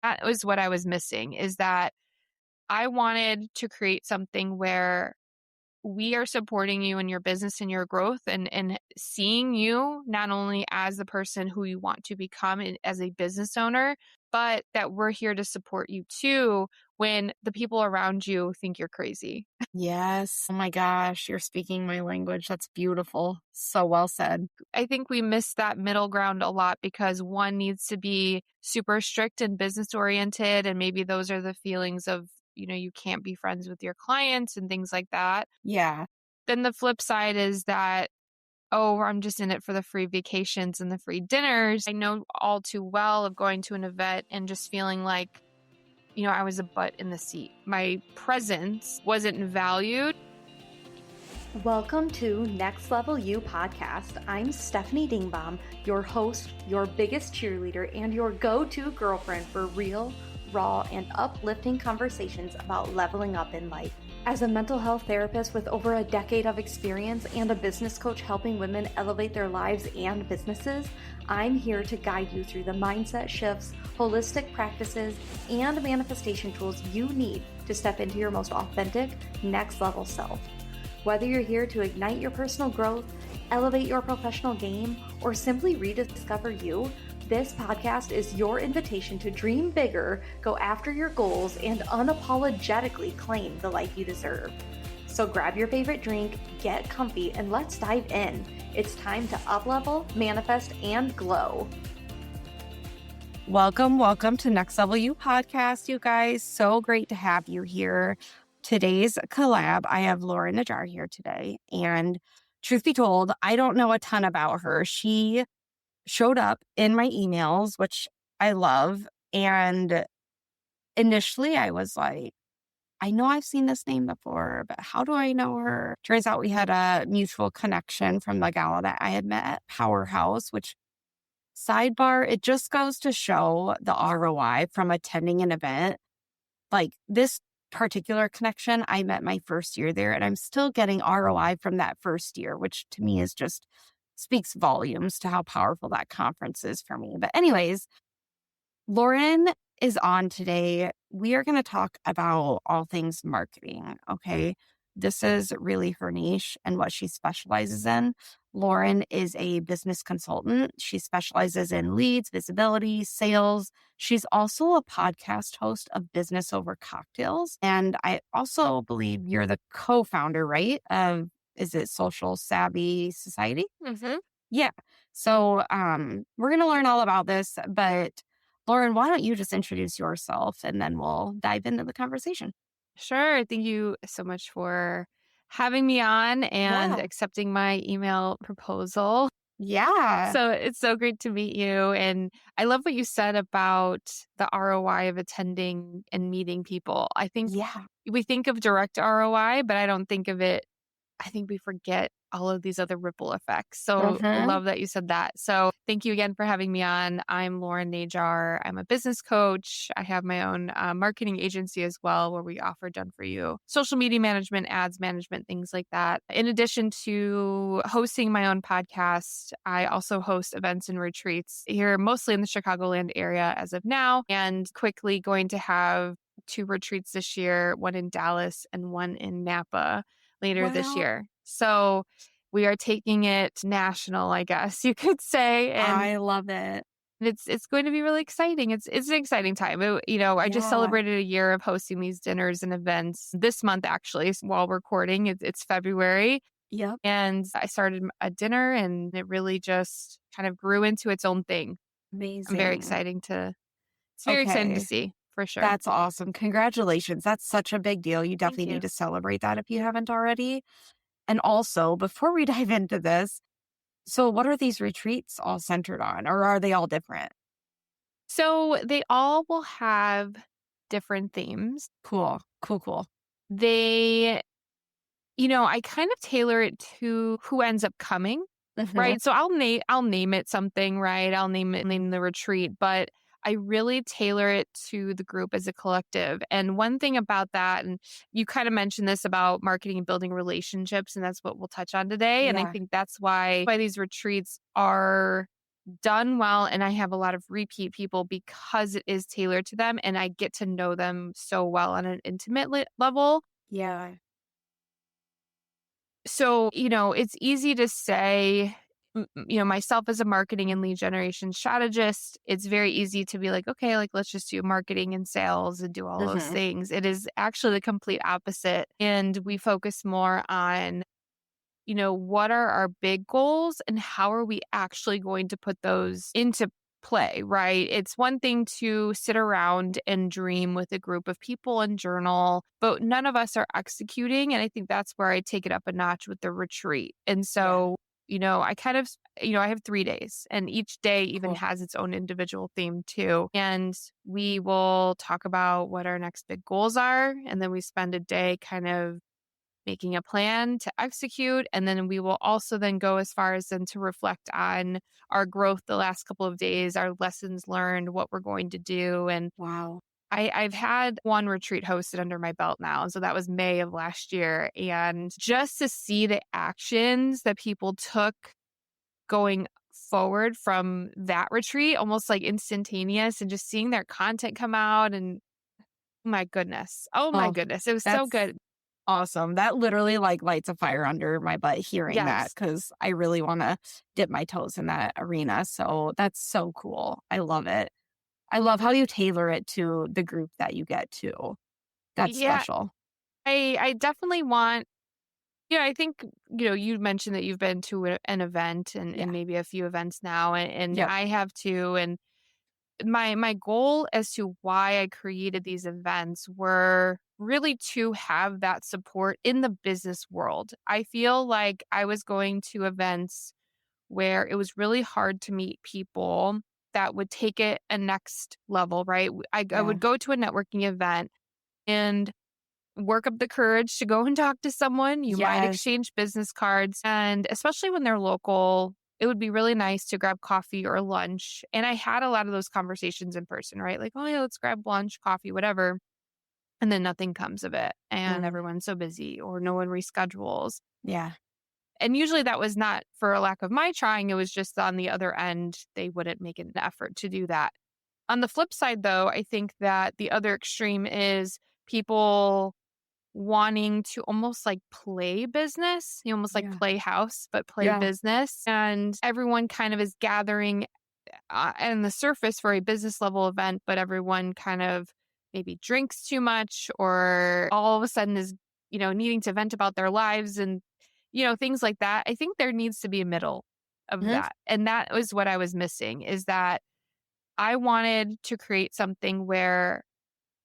That was what I was missing, is that I wanted to create something where we are supporting you in your business and your growth and seeing you not only as the person who you want to become as a business owner, but that we're here to support you too when the people around you think you're crazy. Yes. Oh my gosh, you're speaking my language. That's beautiful. So well said. I think we miss that middle ground a lot because one needs to be super strict and business oriented. And maybe those are the feelings of, you can't be friends with your clients and things like that. Yeah. Then the flip side is that, oh, I'm just in it for the free vacations and the free dinners. I know all too well of going to an event and just feeling like, I was a butt in the seat. My presence wasn't valued. Welcome to Next Level You podcast. I'm Stefanie Dingbaum, your host, your biggest cheerleader, and your go-to girlfriend for real, raw, and uplifting conversations about leveling up in life. As a mental health therapist with over a decade of experience and a business coach helping women elevate their lives and businesses, I'm here to guide you through the mindset shifts, holistic practices, and manifestation tools you need to step into your most authentic, next level self. Whether you're here to ignite your personal growth, elevate your professional game, or simply rediscover you, this podcast is your invitation to dream bigger, go after your goals, and unapologetically claim the life you deserve. So grab your favorite drink, get comfy, and let's dive in. It's time to up-level, manifest, and glow. Welcome to Next Level You podcast, you guys. So great to have you here. Today's collab, I have Lauren Najar here today. And truth be told, I don't know a ton about her. She showed up in my emails, which I love. And initially I was like, I know I've seen this name before, but how do I know her? Turns out we had a mutual connection from the gala that I had met at Powerhouse, which sidebar, it just goes to show the ROI from attending an event. Like this particular connection, I met my first year there and I'm still getting ROI from that first year, which to me is just speaks volumes to how powerful that conference is for me. But anyways, Lauren is on today. We are going to talk about all things marketing. Okay. This is really her niche and what she specializes in. Lauren is a business consultant. She specializes in leads, visibility, sales. She's also a podcast host of Business Over Cocktails. And I also believe you're the co-founder, right? Of, is it Social Savvy Society? Mm-hmm. Yeah. So we're going to learn all about this, but Lauren, why don't you just introduce yourself and then we'll dive into the conversation. Sure. Thank you so much for having me on and Yeah. accepting my email proposal. Yeah. So it's so great to meet you. And I love what you said about the ROI of attending and meeting people. I think Yeah. we think of direct ROI, but I don't think of it. I think we forget all of these other ripple effects. So Mm-hmm. love that you said that. So thank you again for having me on. I'm Lauren Najar. I'm a business coach. I have my own marketing agency as well, where we offer done for you social media management, ads management, things like that. In addition to hosting my own podcast, I also host events and retreats here, mostly in the Chicagoland area as of now, and quickly going to have 2 retreats this year, one in Dallas and one in Napa later this Wow. year. So we are taking it national, I guess you could say. And I love it. it's going to be really exciting. It's an exciting time. I just Yeah. celebrated a year of hosting these dinners and events this month, actually, while recording. It's February. Yep. And I started a dinner and it really just kind of grew into its own thing. I'm very Amazing. it's very exciting to Okay. see for sure. That's awesome. Congratulations. That's such a big deal. You Thank definitely you. need to celebrate that if you haven't already. And also, before we dive into this, so what are these retreats all centered on, or are they all different? So they all will have different themes. Cool. They, I kind of tailor it to who ends up coming, Mhm. right? So I'll name it something, right? Name the retreat, but I really tailor it to the group as a collective. And one thing about that, and you kind of mentioned this about marketing and building relationships, and that's what we'll touch on today. And I Yeah. think that's why these retreats are done well, and I have a lot of repeat people because it is tailored to them and I get to know them so well on an intimate level. Yeah. So, it's easy to say, myself as a marketing and lead generation strategist, it's very easy to be like, okay, like let's just do marketing and sales and do all those Hmm. things. It is actually the complete opposite. And we focus more on, what are our big goals and how are we actually going to put those into play, right? It's one thing to sit around and dream with a group of people and journal, but none of us are executing. And I think that's where I take it up a notch with the retreat. And Yeah. so, I kind of, I have 3 days and each day even Cool. has its own individual theme too. And we will talk about what our next big goals are. And then we spend a day kind of making a plan to execute. And then we will also then go as far as then to reflect on our growth the last couple of days, our lessons learned, what we're going to do. And Wow. I've had one retreat hosted under my belt now. So that was May of last year. And just to see the actions that people took going forward from that retreat, almost like instantaneous, and just seeing their content come out and my goodness. Oh my Oh, goodness. It was so that's good. awesome. That literally like lights a fire under my butt hearing that Yes. because I really want to dip my toes in that arena. So that's so cool. I love it. I love how you tailor it to the group that you get to. That's Yeah. special. I definitely want, I think, you mentioned that you've been to an event and Yeah. maybe a few events now, and Yep. I have too. And my goal as to why I created these events were really to have that support in the business world. I feel like I was going to events where it was really hard to meet people that would take it a next level, right? I Yeah. would go to a networking event and work up the courage to go and talk to someone. You might Yes. exchange business cards. And especially when they're local, it would be really nice to grab coffee or lunch. And I had a lot of those conversations in person, right? Like, oh, yeah, let's grab lunch, coffee, whatever. And then nothing comes of it. And Mm, everyone's so busy or no one reschedules. yeah. And usually that was not for a lack of my trying. It was just on the other end, they wouldn't make an effort to do that. On the flip side, though, I think that the other extreme is people wanting to almost like play business, almost like Yeah. play house, but play Yeah. business. And everyone kind of is gathering on the surface for a business level event, but everyone kind of maybe drinks too much or all of a sudden is, needing to vent about their lives and, things like that. I think there needs to be a middle of Mhm. that. And that was what I was missing is that I wanted to create something where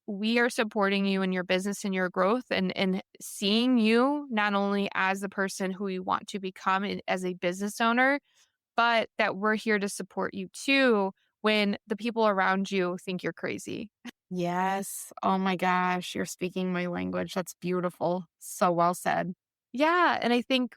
we are supporting you in your business and your growth and seeing you not only as the person who you want to become as a business owner, but that we're here to support you too when the people around you think you're crazy. Yes. Oh my gosh. You're speaking my language. That's beautiful. So well said. Yeah, and I think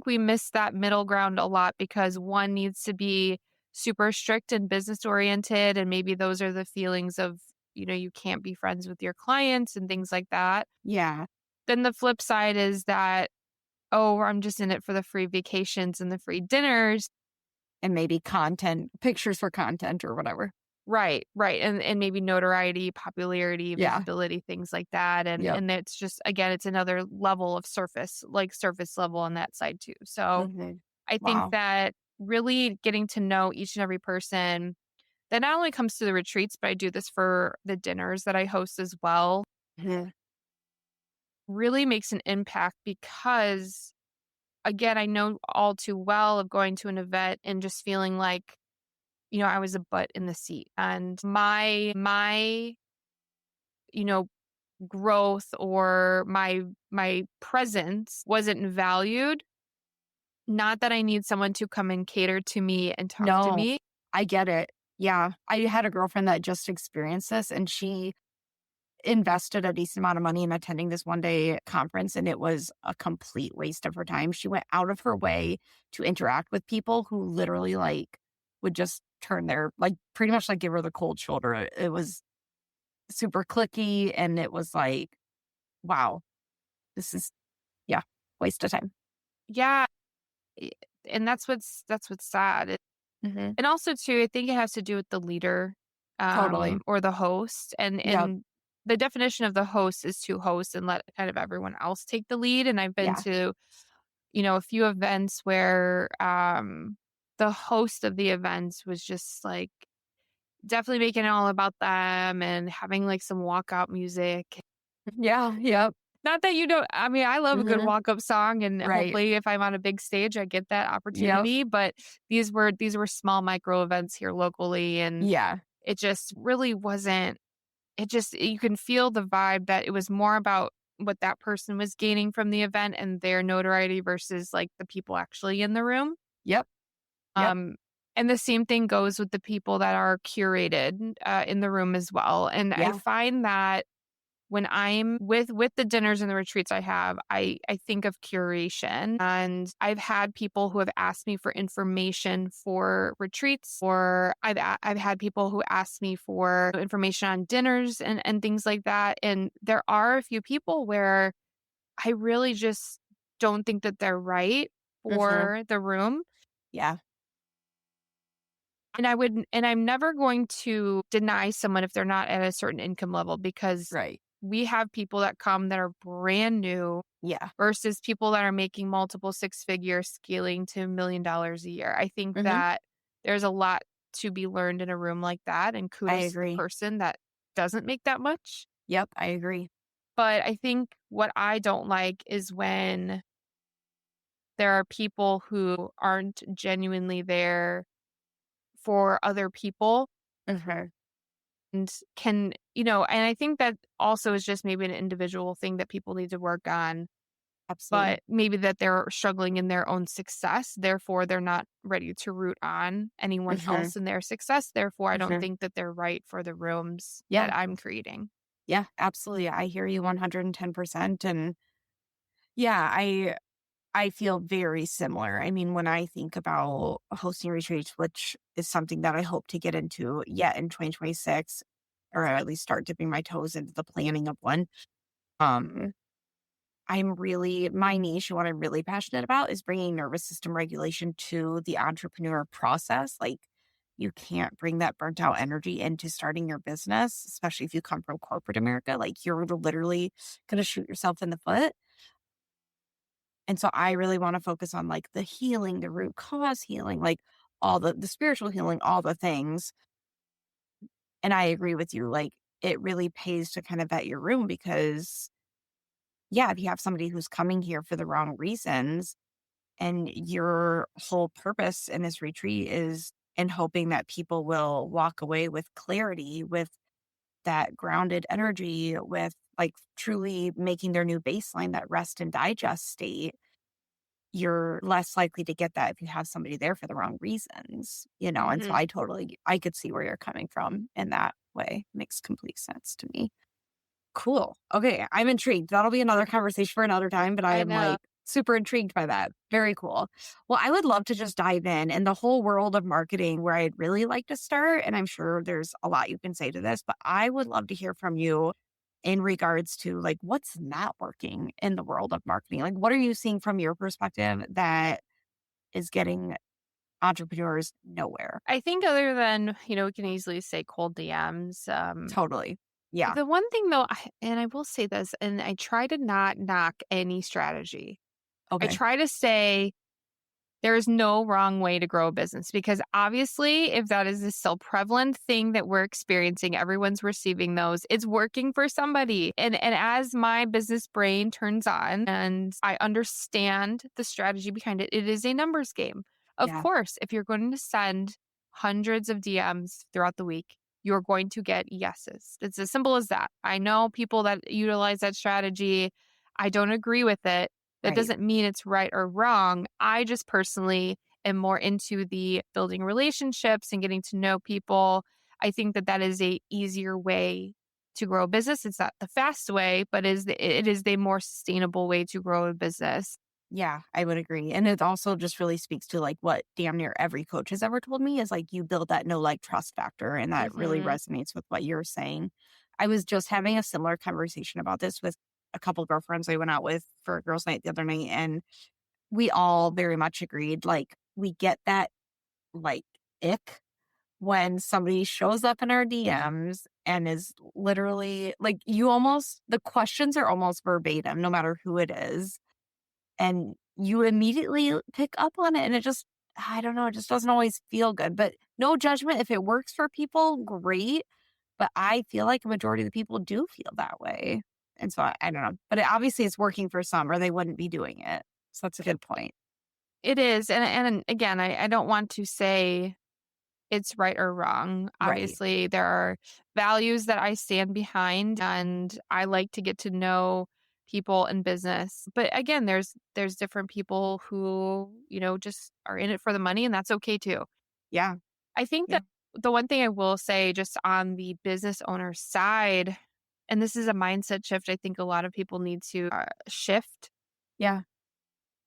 we miss that middle ground a lot because one needs to be super strict and business oriented and maybe those are the feelings of, you can't be friends with your clients and things like that. Yeah. Then the flip side is that, oh, I'm just in it for the free vacations and the free dinners. And maybe content, pictures for content or whatever. Right, right. And maybe notoriety, popularity, Yeah. visibility, things like that. And Yep. and it's just again, it's another level of surface, like surface level on that side too. So Mhm. I think Wow. that really getting to know each and every person that not only comes to the retreats, but I do this for the dinners that I host as well, Mhm. really makes an impact because again, I know all too well of going to an event and just feeling like, I was a butt in the seat. And my, you know, growth or my presence wasn't valued. Not that I need someone to come and cater to me and talk to No, me. I get it. Yeah. I had a girlfriend that just experienced this and she invested a decent amount of money in attending this one day conference and it was a complete waste of her time. She went out of her way to interact with people who literally like would just turn their like pretty much like give her the cold shoulder. It was super clicky and it was like, wow, this is yeah, waste of time. Yeah, i- and that's what's sad. Hmm. And also too, I think it has to do with the leader, Totally. or the host. Yep. And the definition of the host is to host and let kind of everyone else take the lead. And I've been Yeah. to, a few events where the host of the events was just like definitely making it all about them and having like some walkout music. Yeah. Yep. Not that you don't, I mean, I love a good Hmm. walk up song, and Right. hopefully if I'm on a big stage, I get that Yep. opportunity. But these were small micro events here locally, and Yeah. it just really wasn't, you can feel the vibe that it was more about what that person was gaining from the event and their notoriety versus like the people actually in the room. Yep. Yep. Um, and the same thing goes with the people that are curated in the room as well. And I Yeah. find that when I'm with the dinners and the retreats I have, I think of curation. And I've had people who have asked me for information for retreats, or I've had people who ask me for information on dinners and things like that. And there are a few people where I really just don't think that they're right Hmm. for the room. Yeah. And I'm never going to deny someone if they're not at a certain income level, because Right. we have people that come that are brand new Yeah. versus people that are making multiple six figures scaling to $1 million a year. I think Hmm. that there's a lot to be learned in a room like that, and I kudos to the agree. person that doesn't make that much. Yep. I agree. But I think what I don't like is when there are people who aren't genuinely there for other people Hmm. and and I think that also is just maybe an individual thing that people need to work on, Absolutely. but maybe that they're struggling in their own success, therefore they're not ready to root on anyone Hmm. else in their success, therefore I don't Hmm. think that they're right for the rooms Yeah. that I'm creating. Yeah. Absolutely. I hear you 110%. And yeah, I feel very similar. I mean, when I think about hosting retreats, which is something that I hope to get into yet in 2026, or at least start dipping my toes into the planning of one. Um, I'm really, my niche and what I'm really passionate about is bringing nervous system regulation to the entrepreneur process. Like, you can't bring that burnt out energy into starting your business, especially if you come from corporate America. Like, you're literally going to shoot yourself in the foot. And so I really want to focus on like the healing, the root cause healing, like all the spiritual healing, all the things. And I agree with you. Like, it really pays to kind of vet your room because, yeah, if you have somebody who's coming here for the wrong reasons and your whole purpose in this retreat is in hoping that people will walk away with clarity, with that grounded energy, with like truly making their new baseline, that rest and digest state, you're less likely to get that if you have somebody there for the wrong reasons, and so Hmm. I could see where you're coming from in that way. Makes complete sense to me. Cool. Okay, I'm intrigued. That'll be another conversation for another time, but I I am know. like super intrigued by that. Very cool. Well, I would love to just dive in the whole world of marketing where I'd really like to start. And I'm sure there's a lot you can say to this, but I would love to hear from you in regards to like what's not working in the world of marketing. Like, what are you seeing from your perspective that is getting entrepreneurs nowhere? I think other than, we can easily say cold DMs. Totally. Yeah. The one thing though, and I will say this, and I try to not knock any strategy. I Okay. try to say there is no wrong way to grow a business, because obviously, if that is a so prevalent thing that we're experiencing, everyone's receiving those. It's working for somebody. And as my business brain turns on and I understand the strategy behind it, it is a numbers game. Of Yeah. course, if you're going to send hundreds of DMs throughout the week, you're going to get yeses. It's as simple as that. I know people that utilize that strategy. I don't agree with it. That Right. doesn't mean it's right or wrong. I just personally am more into the building relationships and getting to know people. I think that that is a easier way to grow a business. It's not the fast way, but it is the more sustainable way to grow a business. Yeah, I would agree. And it also just really speaks to like what damn near every coach has ever told me is like you build that no like trust factor. And that really Mhm. resonates with what you're saying. I was just having a similar conversation about this with a couple girlfriends I went out with for a girls' night the other night. And we all very much agreed like we get that like ick when somebody shows up in our DMs and is literally like the questions are almost verbatim, no matter who it is. And you immediately pick up on it. And I don't know, it just doesn't always feel good. But no judgment. If it works for people, great. But I feel like a majority of the people do feel that way. And so I don't know. But obviously it's working for some or they wouldn't be doing it. So that's a good point. It is. And again, I don't want to say it's right or wrong. Right. Obviously, there are values that I stand behind, and I like to get to know people in business. But again, there's different people who, just are in it for the money, and that's okay too. Yeah. I think Yeah. that the one thing I will say just on the business owner side, and this is a mindset shift I think a lot of people need to shift, Yeah.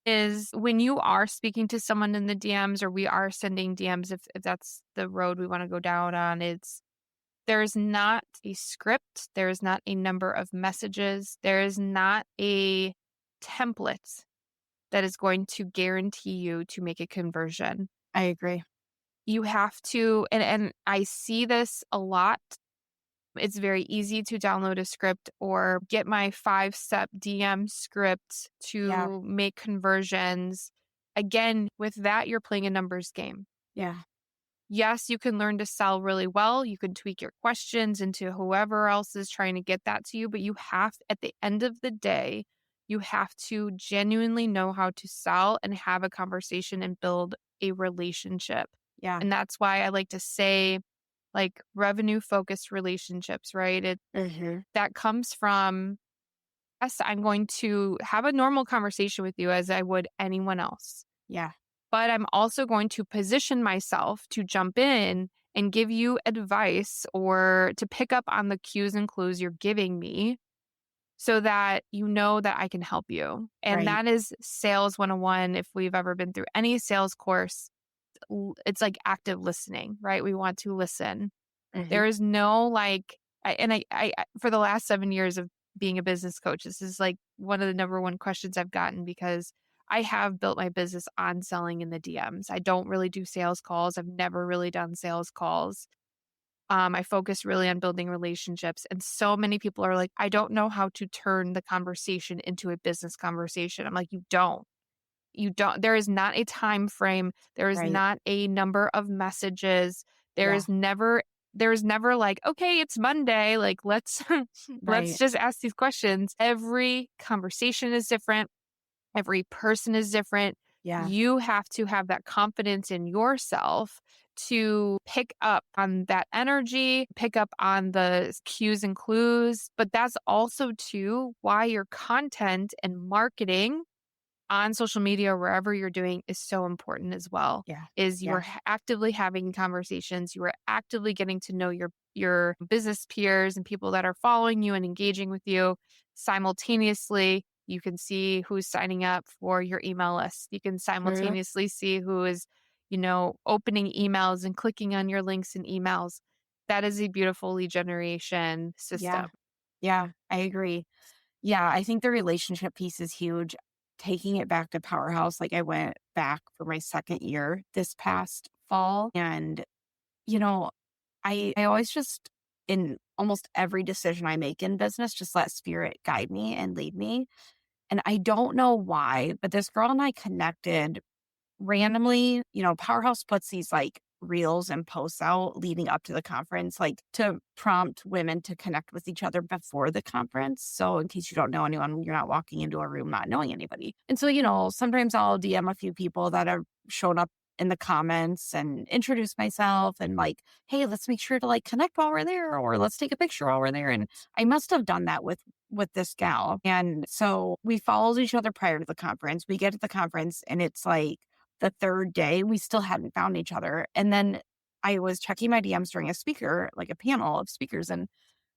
is when you are speaking to someone in the DMs or we are sending DMs, if that's the road we want to go down on, there's not a script, there is not a number of messages, there is not a template that is going to guarantee you to make a conversion. I agree. You have to, and I see this a lot. It's very easy to download a script or get my 5-step DM script Yeah. to make conversions. Again, with that, you're playing a numbers game. Yeah. Yes, you can learn to sell really well. You can tweak your questions into whoever else is trying to get that to you. But at the end of the day, you have to genuinely know how to sell and have a conversation and build a relationship. Yeah. And that's why I like to say, like, revenue focused relationships, right? Mm-hmm. That comes from, yes, I'm going to have a normal conversation with you as I would anyone else. Yeah. But I'm also going to position myself to jump in and give you advice or to pick up on the cues and clues you're giving me so that you know that I can help you. And Right. that is sales 101. If we've ever been through any sales course, it's like active listening, right? We want to listen. Mm-hmm. There is no like, for the last 7 years of being a business coach, this is like one of the number one questions I've gotten because I have built my business on selling in the DMs. I don't really do sales calls. I've never really done sales calls. I focus really on building relationships. And so many people are like, I don't know how to turn the conversation into a business conversation. I'm like, there is not a time frame. There is Right. not a number of messages. There Yeah. is never like, okay, it's Monday. Like, let's let's Right. just ask these questions. Every conversation is different. Every person is different. Yeah. You have to have that confidence in yourself to pick up on that energy, pick up on the cues and clues. But that's also too why your content and marketing on social media, wherever you're doing, is so important as well. Yeah. Is you Yeah. are actively having conversations, you are actively getting to know your business peers and people that are following you and engaging with you. Simultaneously, you can see who's signing up for your email list. You can True. simultaneously see who is, opening emails and clicking on your links and emails. That is a beautiful lead generation Yeah. system. Yeah. I agree. Yeah, I think the relationship piece is huge. Taking it back to Powerhouse, like I went back for my second year this past fall. And, you know, I always just, in almost every decision I make in business, just let spirit guide me and lead me. And I don't know why, but this girl and I connected randomly. Powerhouse puts these like reels and posts out leading up to the conference, like to prompt women to connect with each other before the conference. So, in case you don't know anyone, you're not walking into a room not knowing anybody. And so, sometimes I'll DM a few people that have shown up in the comments and introduce myself and like, hey, let's make sure to like connect while we're there or let's take a picture while we're there. And I must have done that with this gal. And so we followed each other prior to the conference. We get to the conference and it's like the third day, we still hadn't found each other. And then I was checking my DMs during like a panel of speakers, and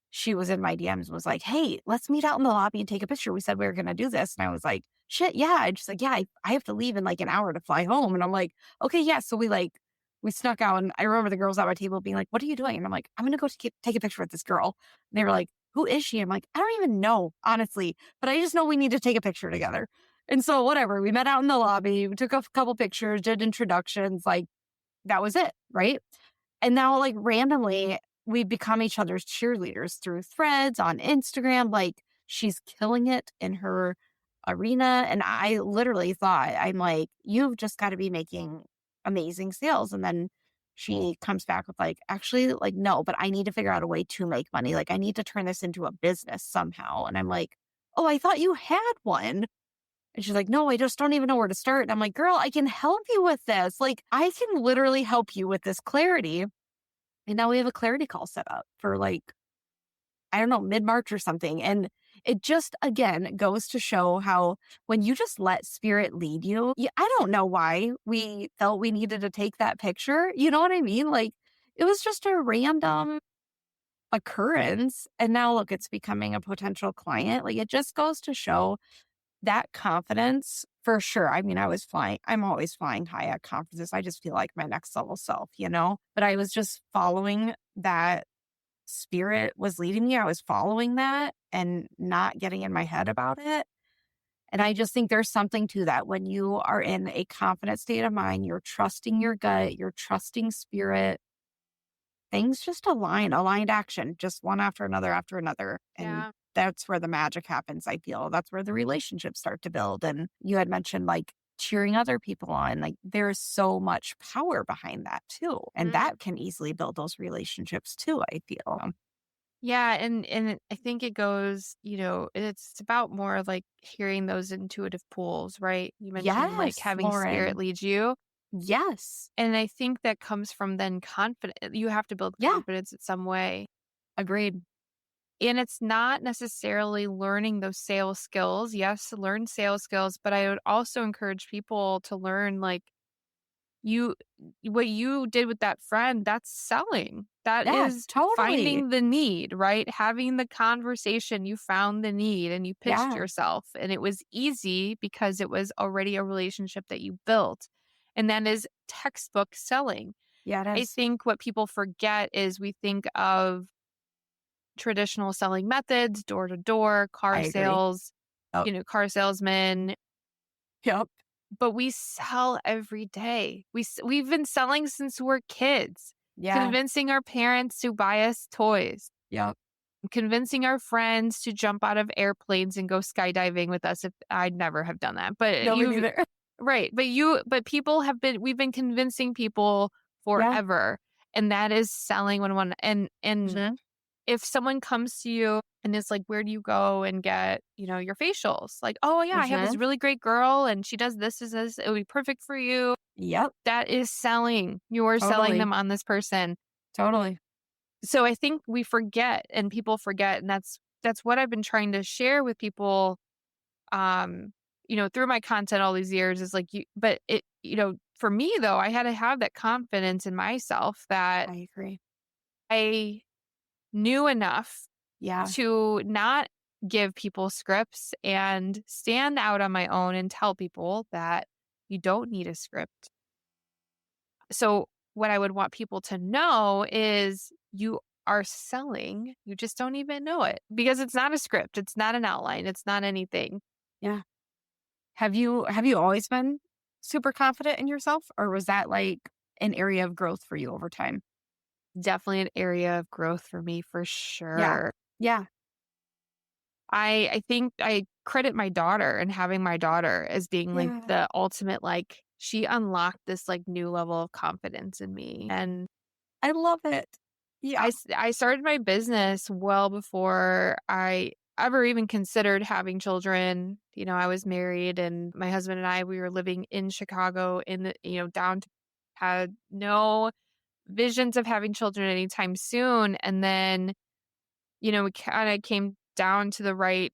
she was in my DMs and was like, hey, let's meet out in the lobby and take a picture. We said we were going to do this. And I was like, shit, yeah. I just like, yeah, I have to leave in like an hour to fly home. And I'm like, okay, yeah. So we snuck out. And I remember the girls at my table being like, what are you doing? And I'm like, I'm going to go take a picture with this girl. And they were like, who is she? I'm like, I don't even know, honestly, but I just know we need to take a picture together. And so whatever, we met out in the lobby, we took a couple pictures, did introductions, like that was it. Right. And now, like, randomly, we become each other's cheerleaders through threads on Instagram. Like, she's killing it in her arena. And I literally thought, I'm like, you've just got to be making amazing sales. And then she comes back with, like, actually, like, no, but I need to figure out a way to make money. Like, I need to turn this into a business somehow. And I'm like, oh, I thought you had one. And she's like, no, I just don't even know where to start. And I'm like, girl, I can help you with this. Like, I can literally help you with this clarity. And now we have a clarity call set up for, like, I don't know, mid-March or something. And it just, again, goes to show how when you just let spirit lead you, I don't know why we felt we needed to take that picture. You know what I mean? Like, it was just a random occurrence. And now look, it's becoming a potential client. Like, it just goes to show that confidence for sure. I mean, I'm always flying high at conferences. I just feel like my next level self, but I was just following that spirit was leading me. I was following that and not getting in my head about it. And I just think there's something to that. When you are in a confident state of mind, you're trusting your gut, you're trusting spirit, things just aligned action, just one after another. And Yeah. that's where the magic happens, I feel. That's where the relationships start to build. And you had mentioned, like, cheering other people on. Like, there's so much power behind that too. And Mhm. that can easily build those relationships too, I feel. Yeah, and I think it goes, it's about more like hearing those intuitive pulls, right? You mentioned like Yes, having spirit Lauren. lead you. Yes. And I think that comes from then confidence. You have to build Yeah. confidence in some way. Agreed. And it's not necessarily learning those sales skills. Yes, learn sales skills, but I would also encourage people to learn like you what you did with that friend, that's selling. That Yeah, is totally. finding the need, right? Having the conversation, you found the need and you pitched Yeah. yourself. And it was easy because it was already a relationship that you built. And that is textbook selling. Yeah, it I is. think what people forget is we think of traditional selling methods, door to door, I car agree. sales, Oh, car salesmen, yep. but we sell every day. We've been selling since we're kids, Yeah. convincing our parents to buy us toys, Yep. convincing our friends to jump out of airplanes and go skydiving with us if I'd never have done that. But No, me you've neither. right, but people we've been convincing people Yeah. forever, and that is selling one and Mhm. if someone comes to you and is like, where do you go and get, your facials? Like, oh yeah, I have this Mhm. really great girl and she does this, it would be perfect for you. Yep. That is selling. You are selling Totally. them on this person. Totally. So I think we forget and people forget. And that's what I've been trying to share with people, um, through my content all these years is like but it, for me though, I had to have that confidence in myself that I agree. I knew enough Yeah. to not give people scripts and stand out on my own and tell people that you don't need a script. So, what I would want people to know is you are selling, you just don't even know it because it's not a script, it's not an outline, it's not anything. Yeah. Have you always been super confident in yourself, or was that like an area of growth for you over time? Definitely an area of growth for me for Yeah. sure. Yeah. I think I credit my daughter and having my daughter as being like Yeah. the ultimate, like, she unlocked this like new level of confidence in me. And I love it. Yeah. I started my business well before I ever even considered having children. I was married and my husband and we were living in Chicago in the, downtown, had no visions of having children anytime soon. And then, we kind of came down to the right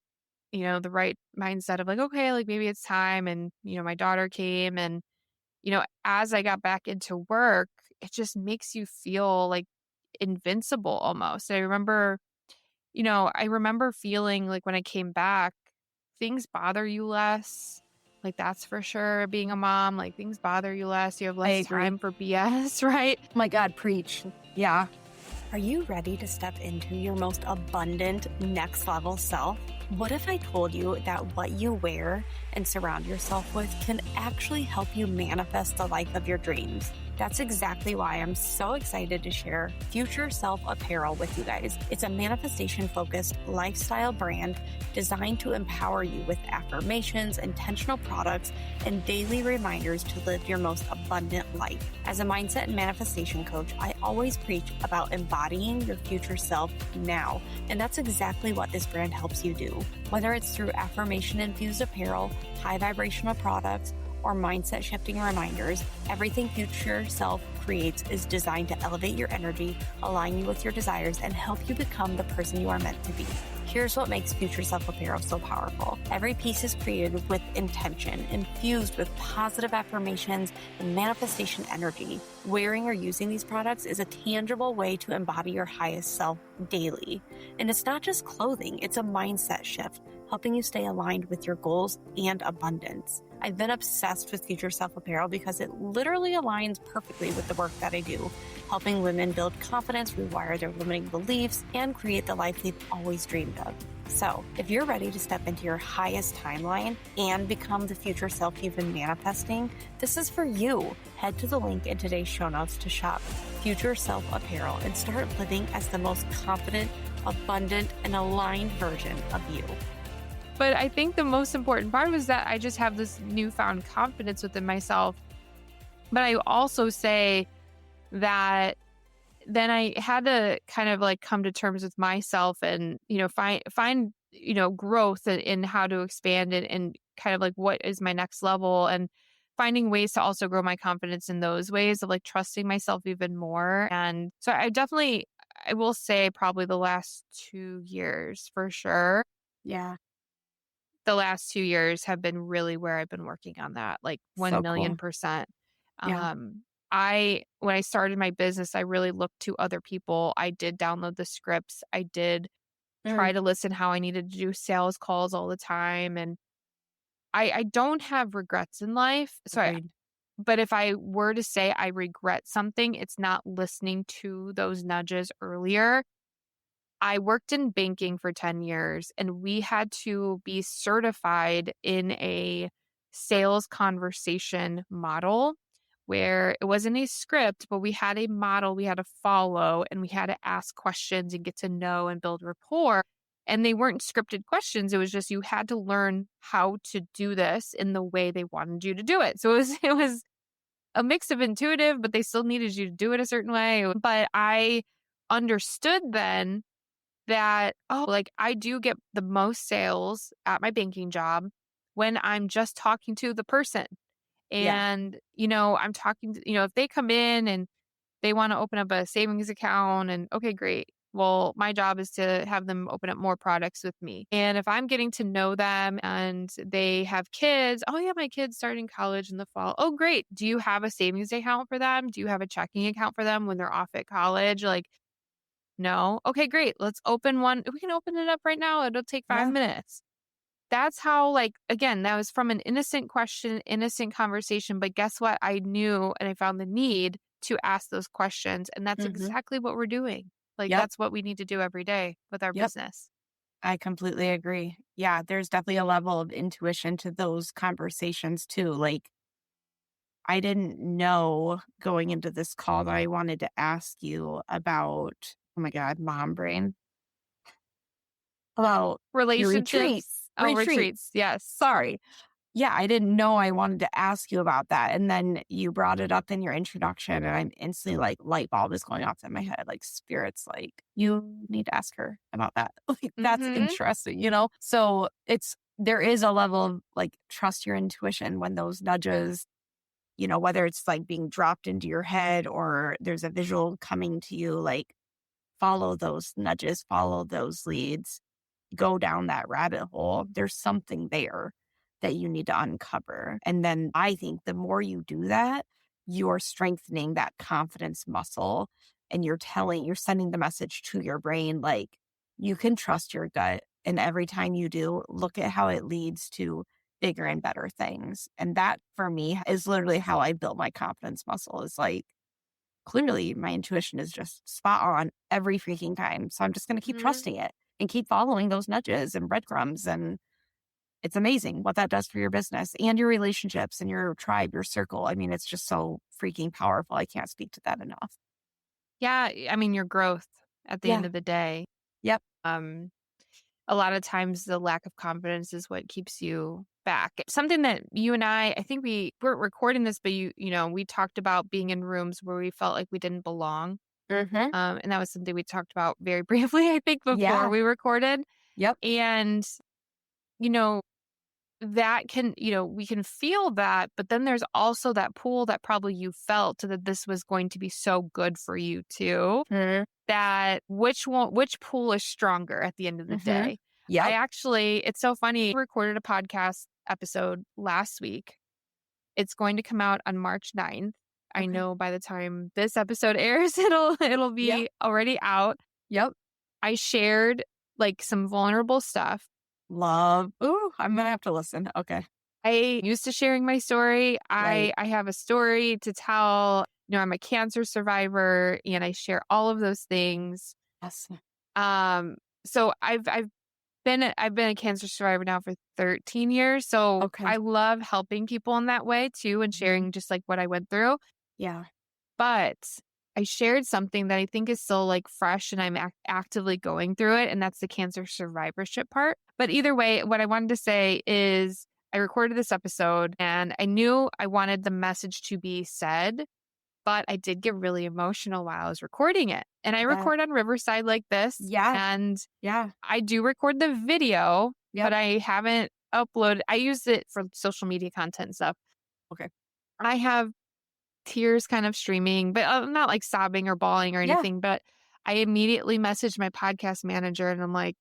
mindset of like, okay, like maybe it's time. And, my daughter came and, as I got back into work, it just makes you feel like invincible almost. I remember feeling like when I came back, things bother you less. Like that's for sure. Being a mom, like things bother you less. You have I less agree. time for BS, right? My God, preach. Yeah. Are you ready to step into your most abundant next level self? What if I told you that what you wear and surround yourself with can actually help you manifest the life of your dreams? That's exactly why I'm so excited to share Future Self Apparel with you guys. It's a manifestation-focused lifestyle brand designed to empower you with affirmations, intentional products, and daily reminders to live your most abundant life. As a mindset and manifestation coach, I always preach about embodying your future self now, and that's exactly what this brand helps you do. Whether it's through affirmation-infused apparel, high vibrational products, or mindset shifting reminders, everything Future Self creates is designed to elevate your energy, align you with your desires, and help you become the person you are meant to be. Here's what makes Future Self Apparel so powerful. Every piece is created with intention, infused with positive affirmations and manifestation energy. Wearing or using these products is a tangible way to embody your highest self daily. And it's not just clothing, it's a mindset shift, helping you stay aligned with your goals and abundance. I've been obsessed with Future Self Apparel because it literally aligns perfectly with the work that I do, helping women build confidence, rewire their limiting beliefs, and create the life they've always dreamed of. So, if you're ready to step into your highest timeline and become the future self you've been manifesting, this is for you. Head to the link in today's show notes to shop Future Self Apparel and start living as the most confident, abundant, and aligned version of you. But I think the most important part was that I just have this newfound confidence within myself. But I also say that then I had to kind of like come to terms with myself and, find, growth in how to expand and kind of like what is my next level and finding ways to also grow my confidence in those ways of like trusting myself even more. And so I will say probably the last 2 years for sure. Yeah, The last 2 years have been really where I've been working on that, like so 1 cool. million percent. Yeah. When I started my business, I really looked to other people. I did download the scripts. I did try Mm, to listen how I needed to do sales calls all the time. And I don't have regrets in life. agreed. But if I were to say I regret something, it's not listening to those nudges earlier. I worked in banking for 10 years and we had to be certified in a sales conversation model where it wasn't a script, but we had a model we had to follow and we had to ask questions and get to know and build rapport. And they weren't scripted questions. It was just you had to learn how to do this in the way they wanted you to do it. So it was a mix of intuitive, but they still needed you to do it a certain way. But I understood then that, oh, like I do get the most sales at my banking job when I'm just talking to the person. Yeah. And, I'm talking to, if they come in and they want to open up a savings account and okay, great. Well, my job is to have them open up more products with me. And if I'm getting to know them and they have kids, oh yeah, my kid's starting college in the fall. Oh, great. Do you have a savings account for them? Do you have a checking account for them when they're off at college? Like, no? Okay, great. Let's open one. We can open it up right now. It'll take 5 Yeah. minutes. That's how, like, again, that was from an innocent question, innocent conversation. But guess what? I knew and I found the need to ask those questions. And that's Hmm. exactly what we're doing. Like, Yep. that's what we need to do every day with our Yep. business. I completely agree. Yeah, there's definitely a level of intuition to those conversations too. Like, I didn't know going into this call that I wanted to ask you about, oh my God, mom brain, about your retreat. Relationships. Oh, Retreat. retreats. Yes. Sorry. Yeah, I didn't know I wanted to ask you about that. And then you brought it up in your introduction, and I'm instantly like, light bulb is going off in my head. Like, spirit's like, you need to ask her about that. Like, that's Mm-hmm. interesting. So there is a level of like, trust your intuition when those nudges, whether it's like being dropped into your head or there's a visual coming to you, like, follow those nudges, follow those leads, go down that rabbit hole. There's something there that you need to uncover. And then I think the more you do that, you're strengthening that confidence muscle and you're sending the message to your brain like, you can trust your gut. And every time you do, look at how it leads to bigger and better things. And that for me is literally how I built my confidence muscle, is like, clearly my intuition is just spot on every freaking time. So I'm just going to keep Mm-hmm. trusting it and keep following those nudges and breadcrumbs. And it's amazing what that does for your business and your relationships and your tribe, your circle. I mean, it's just so freaking powerful. I can't speak to that enough. Yeah, I mean, your growth at the end Yeah. of the day. Yep. Um, a lot of times the lack of confidence is what keeps you back. Something that you and I think we weren't recording this, but we talked about being in rooms where we felt like we didn't belong. Mm-hmm. And that was something we talked about very briefly, I think, before Yeah. we recorded. Yep. And, you know, that can, we can feel that, but then there's also that pull that probably you felt that this was going to be so good for you too. Mm-hmm. That which pool is stronger at the end of the Mm-hmm. day? Yep. It's so funny. I recorded a podcast episode last week. It's going to come out on March 9th. I Okay. know by the time this episode airs, it'll Yep. be already out. Yep. I shared like some vulnerable stuff. Love. Ooh, I'm gonna have to listen. Okay. I used to sharing my story. Right. I have a story to tell. I'm a cancer survivor and I share all of those things. Yes. Um, so I've been a cancer survivor now for 13 years. So Okay. I love helping people in that way too and Mhm. sharing just like what I went through. Yeah. But I shared something that I think is still like fresh and I'm actively going through it. And that's the cancer survivorship part. But either way, what I wanted to say is I recorded this episode and I knew I wanted the message to be said, but I did get really emotional while I was recording it. And I That. record on Riverside like this. Yeah. And Yeah. I do record the video, but Yep. I haven't uploaded. I use it for social media content and stuff. Okay. I have tears kind of streaming, but I'm not like sobbing or bawling or Yeah. anything. But I immediately messaged my podcast manager and I'm like,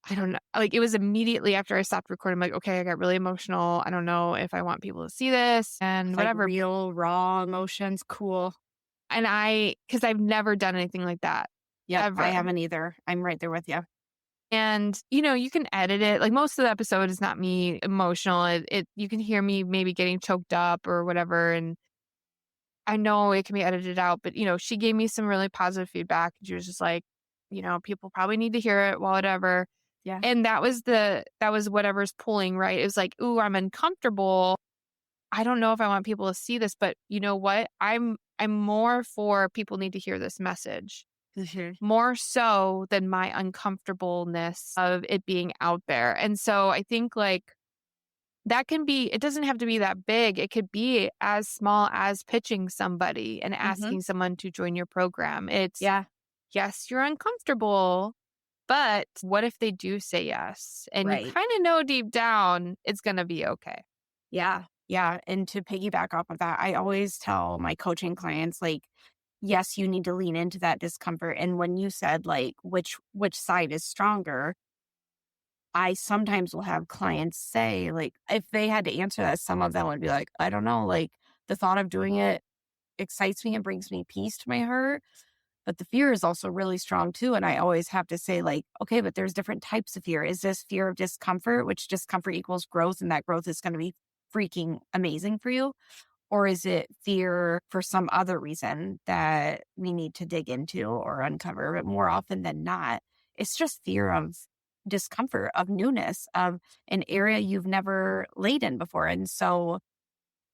I don't know. Like it was immediately after I stopped recording. I'm like, okay, I got really emotional. I don't know if I want people to see this and Like whatever. real raw emotions. Cool. And because I've never done anything like that Yep. I ever. haven't either. I'm right there with you. And, you can edit it. Like most of the episode is not me emotional. You can hear me maybe getting choked up or whatever. And I know it can be edited out, but, she gave me some really positive feedback. She was just like, people probably need to hear it, well, whatever. Yeah. And that was whatever's pulling, right? It was like, ooh, I'm uncomfortable. I don't know if I want people to see this, but you know what? I'm more for people need to hear this message Mhm. more so than my uncomfortableness of it being out there. And so I think like that can be, it doesn't have to be that big. It could be as small as pitching somebody and Mhm. asking someone to join your program. It's, Yeah. yes, you're uncomfortable, but what if they do say yes? And you Right. kind of know deep down it's going to be okay. Yeah. Yeah. And to piggyback off of that, I always tell my coaching clients, like, yes, you need to lean into that discomfort. And when you said like which side is stronger, I sometimes will have clients say, like, if they had to answer that, some of them would be like, I don't know, like the thought of doing it excites me and brings me peace to my heart. But the fear is also really strong too. And I always have to say, like, okay, but there's different types of fear. Is this fear of discomfort, which discomfort equals growth, and that growth is going to be freaking amazing for you? Or is it fear for some other reason that we need to dig into or uncover? But more often than not, it's just fear of discomfort, of newness, of an area you've never laid in before. And so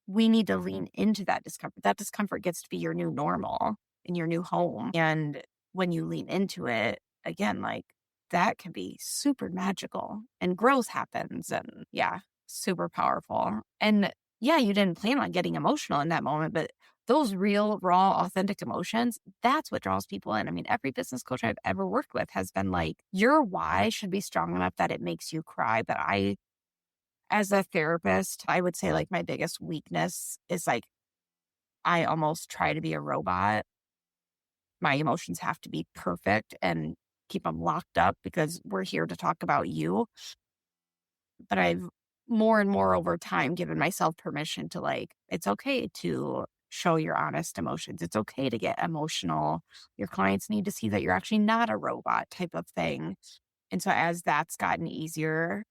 we need to lean into that discomfort. That discomfort gets to be your new normal in your new home. And when you lean into it, again, like that can be super magical and growth happens. And yeah, super powerful. And yeah, you didn't plan on getting emotional in that moment, but those real, raw, authentic emotions, that's what draws people in. I mean, every business coach I've ever worked with has been like, your why should be strong enough that it makes you cry. But as a therapist, I would say like my biggest weakness is like I almost try to be a robot. My emotions have to be perfect and keep them locked up because we're here to talk about you. But I've more and more over time given myself permission to like, it's okay to show your honest emotions. It's okay to get emotional. Your clients need to see that you're actually not a robot type of thing. And so as that's gotten easier,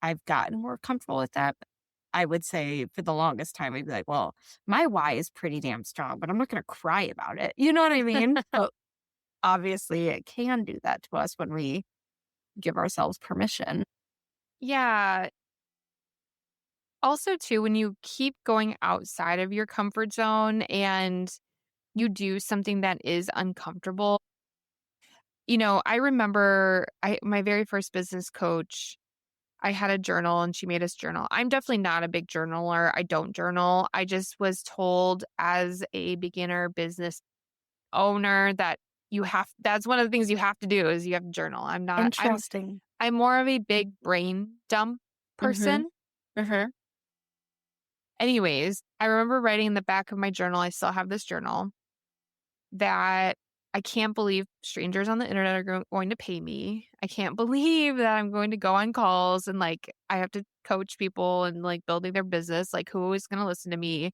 I've gotten more comfortable with that. I would say for the longest time, I'd be like, well, my why is pretty damn strong, but I'm not going to cry about it. You know what I mean? But obviously, it can do that to us when we give ourselves permission. Yeah. Also, too, when you keep going outside of your comfort zone and you do something that is uncomfortable, I remember my very first business coach, I had a journal and she made us journal. I'm definitely not a big journaler. I don't journal. I just was told as a beginner business owner that that's one of the things you have to do is you have to journal. Interesting. I'm more of a big brain dump Mhm. person. Mhm. Anyways, I remember writing in the back of my journal, I still have this journal, that I can't believe strangers on the internet are going to pay me. I can't believe that I'm going to go on calls and like I have to coach people and like building their business. Like, who is going to listen to me?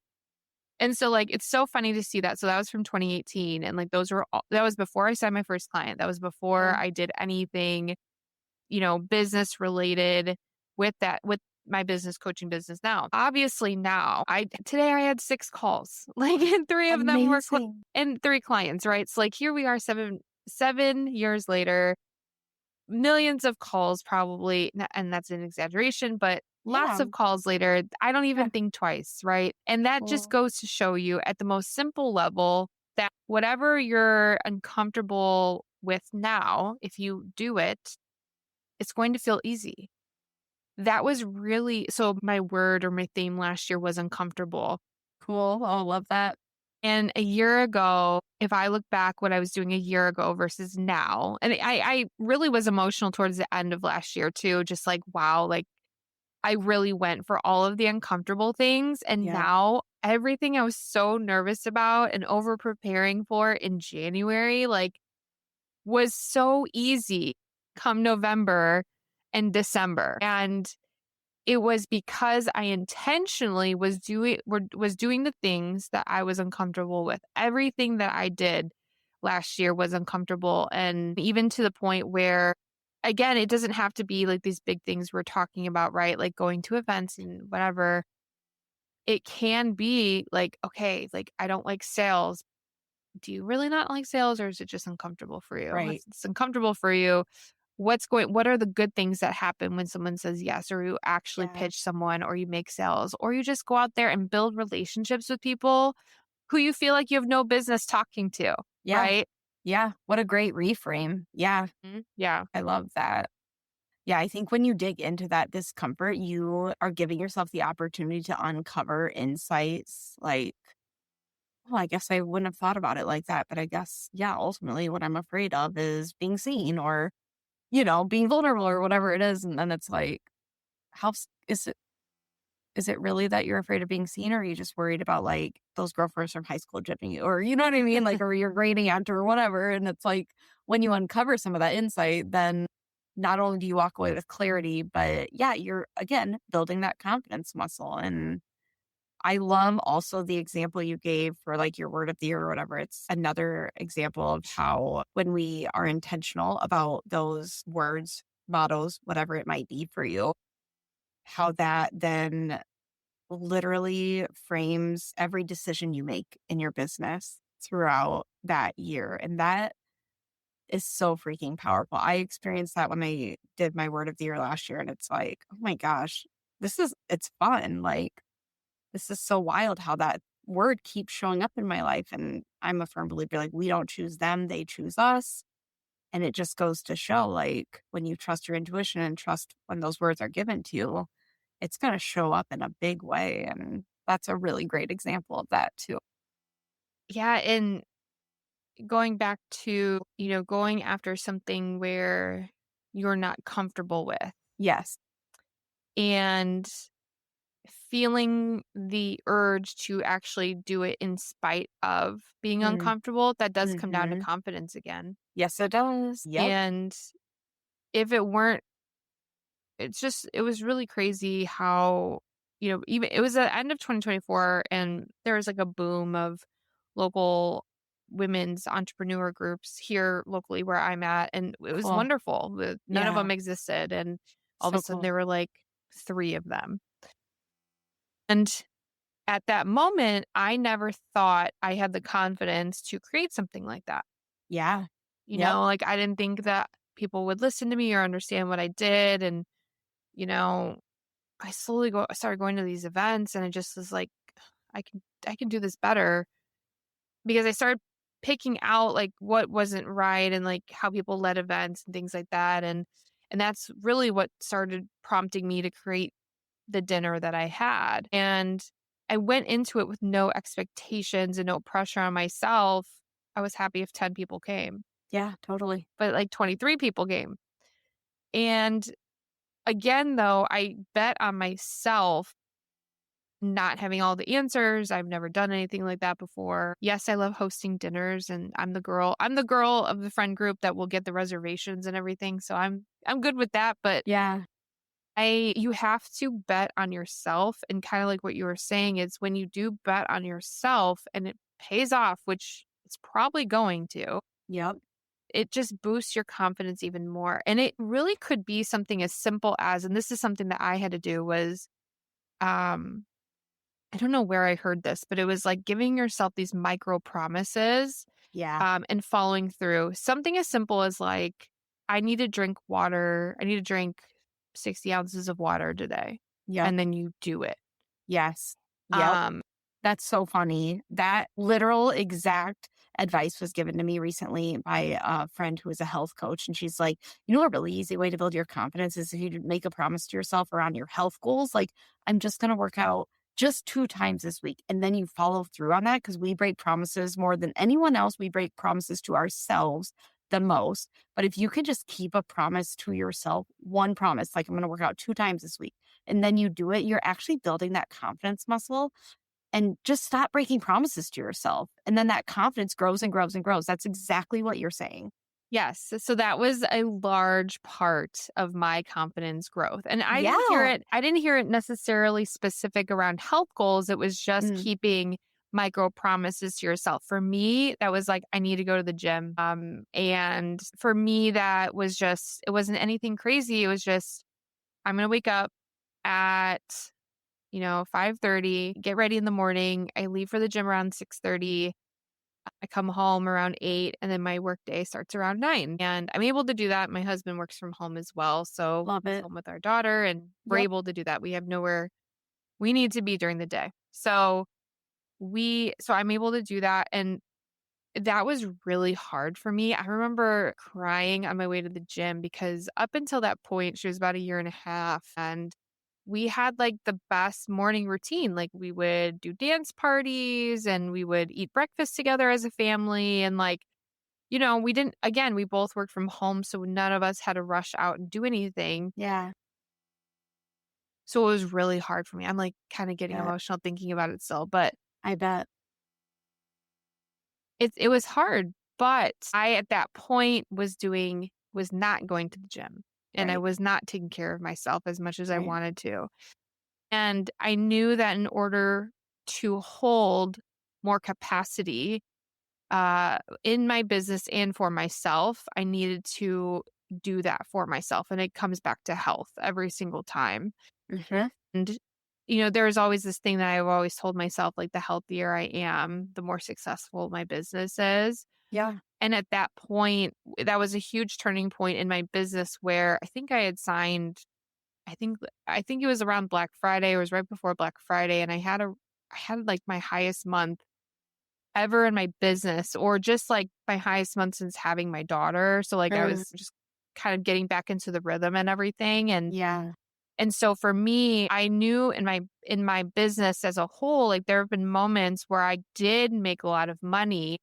And so, like, it's so funny to see that. So that was from 2018. And like, that was before I signed my first client. That was before Yeah. I did anything, business related with my business coaching business now. Obviously now today I had 6 calls, like, and 3 of them were Amazing. and 3 clients, right? So like here we are 7 years later, millions of calls probably, and that's an exaggeration, but lots Yeah. of calls later, I don't Yeah. even think twice, right? And that just Cool. goes to show you at the most simple level that whatever you're uncomfortable with now, if you do it, it's going to feel easy. That was really so my word or my theme last year was uncomfortable. Cool. Oh, love that. And a year ago, if I look back what I was doing a year ago versus now, and I really was emotional towards the end of last year too, just like, wow, like I really went for all of the uncomfortable things. And Yeah. now everything I was so nervous about and over preparing for in January, like was so easy come November and December. And it was because I intentionally was doing the things that I was uncomfortable with. Everything that I did last year was uncomfortable, and even to the point where, again, it doesn't have to be like these big things we're talking about, right? Like going to events and whatever. It can be like, okay, like I don't like sales. Do you really not like sales, or is it just uncomfortable for you? If Right. it's uncomfortable for you, what are the good things that happen when someone says yes, or you actually Yeah. pitch someone, or you make sales, or you just go out there and build relationships with people who you feel like you have no business talking to, Yeah. right? Yeah. What a great reframe. Yeah. Yeah. I love that. Yeah. I think when you dig into that discomfort, you are giving yourself the opportunity to uncover insights like, well, I guess I wouldn't have thought about it like that. But I guess, yeah, ultimately what I'm afraid of is being seen or, being vulnerable or whatever it is. And then it's like, is it really that you're afraid of being seen, or are you just worried about like those girlfriends from high school judging you, or you know what I mean? Like, or your great aunt or whatever. And it's like when you uncover some of that insight, then not only do you walk away with clarity, but yeah, you're again building that confidence muscle. And I love also the example you gave for like your word of the year or whatever. It's another example of how when we are intentional about those words, mottos, whatever it might be for you, how that then literally frames every decision you make in your business throughout that year. And that is so freaking powerful. I experienced that when I did my word of the year last year. And it's like, oh my gosh, it's fun. Like, this is so wild how that word keeps showing up in my life. And I'm a firm believer, like, we don't choose them, they choose us. And it just goes to show, like, when you trust your intuition and trust when those words are given to you, it's going to show up in a big way. And that's a really great example of that, too. Yeah. And going back to, going after something where you're not comfortable with Yes. and feeling the urge to actually do it in spite of being Mm, uncomfortable, that does come down to hmm. confidence again. Yes, it does. Yep. And if it weren't, it was really crazy how, even it was the end of 2024 and there was like a boom of local women's entrepreneur groups here locally where I'm at. And it was Cool. wonderful. None of Yeah. them existed. And all of a So sudden cool. there were like 3 of them. And at that moment, I never thought I had the confidence to create something like that. Yeah. Yep. Like I didn't think that people would listen to me or understand what I did. And, I started going to these events and it just was like, I can do this better because I started picking out like what wasn't right and like how people led events and things like that. And that's really what started prompting me to create the dinner that I had. And I went into it with no expectations and no pressure on myself. I was happy if 10 people came, Yeah, totally. but like 23 people came. And again, though, I bet on myself not having all the answers. I've never done anything like that before. Yes, I love hosting dinners and I'm the girl of the friend group that will get the reservations and everything. So I'm good with that, but Yeah. you have to bet on yourself, and kind of like what you were saying is when you do bet on yourself and it pays off, which it's probably going to, Yep. it just boosts your confidence even more. And it really could be something as simple as, and this is something that I had to do was, um, I don't know where I heard this, but it was like giving yourself these micro promises, Yeah. and following through. Something as simple as like, I need to drink water. I need to drink 60 ounces of water today. Yep. And then you do it. Yes. Yep. Um, That's so funny. That literal exact advice was given to me recently by a friend who is a health coach. And she's like, a really easy way to build your confidence is if you make a promise to yourself around your health goals. Like, I'm just going to work out just 2 times this week. And then you follow through on that because we break promises more than anyone else. We break promises to ourselves the most. But if you can just keep a promise to yourself, one promise, like I'm going to work out 2 times this week, and then you do it, you're actually building that confidence muscle and just stop breaking promises to yourself. And then that confidence grows and grows and grows. That's exactly what you're saying. yes. So that was a large part of my confidence growth. And Yeah. I didn't hear it necessarily specific around health goals. It was just Mm, keeping micro promises to yourself. For me, that was like, I need to go to the gym. And for me, that was just, it wasn't anything crazy. It was just, I'm going to wake up at 5:30, get ready in the morning. I leave for the gym around 6:30. I come home around 8, and then my work day starts around 9. And I'm able to do that. My husband works from home as well. So love he's it. home with our daughter, and we're Yep. able to do that. We have nowhere we need to be during the day. So I'm able to do that. And that was really hard for me. I remember crying on my way to the gym because up until that point, she was about a year and a half, and we had like the best morning routine. Like we would do dance parties and we would eat breakfast together as a family. And like, we both worked from home. So none of us had to rush out and do anything. Yeah. So it was really hard for me. I'm like kind of getting Bet. emotional thinking about it still, but I bet. it was hard. But I, at that point, was not going to the gym, and I Right. was not taking care of myself as much as I Right. wanted to. And I knew that in order to hold more capacity, in my business and for myself, I needed to do that for myself. And it comes back to health every single time. Hmm. And, there's always this thing that I've always told myself, like, the healthier I am, the more successful my business is. Yeah. And at that point, that was a huge turning point in my business where I think I had signed, I think it was around Black Friday. It was right before Black Friday. And I had like my highest month ever in my business, or just like my highest month since having my daughter. So like I Mm, was just kind of getting back into the rhythm and everything. yeah. And so for me, I knew in my business as a whole, like there have been moments where I did make a lot of money,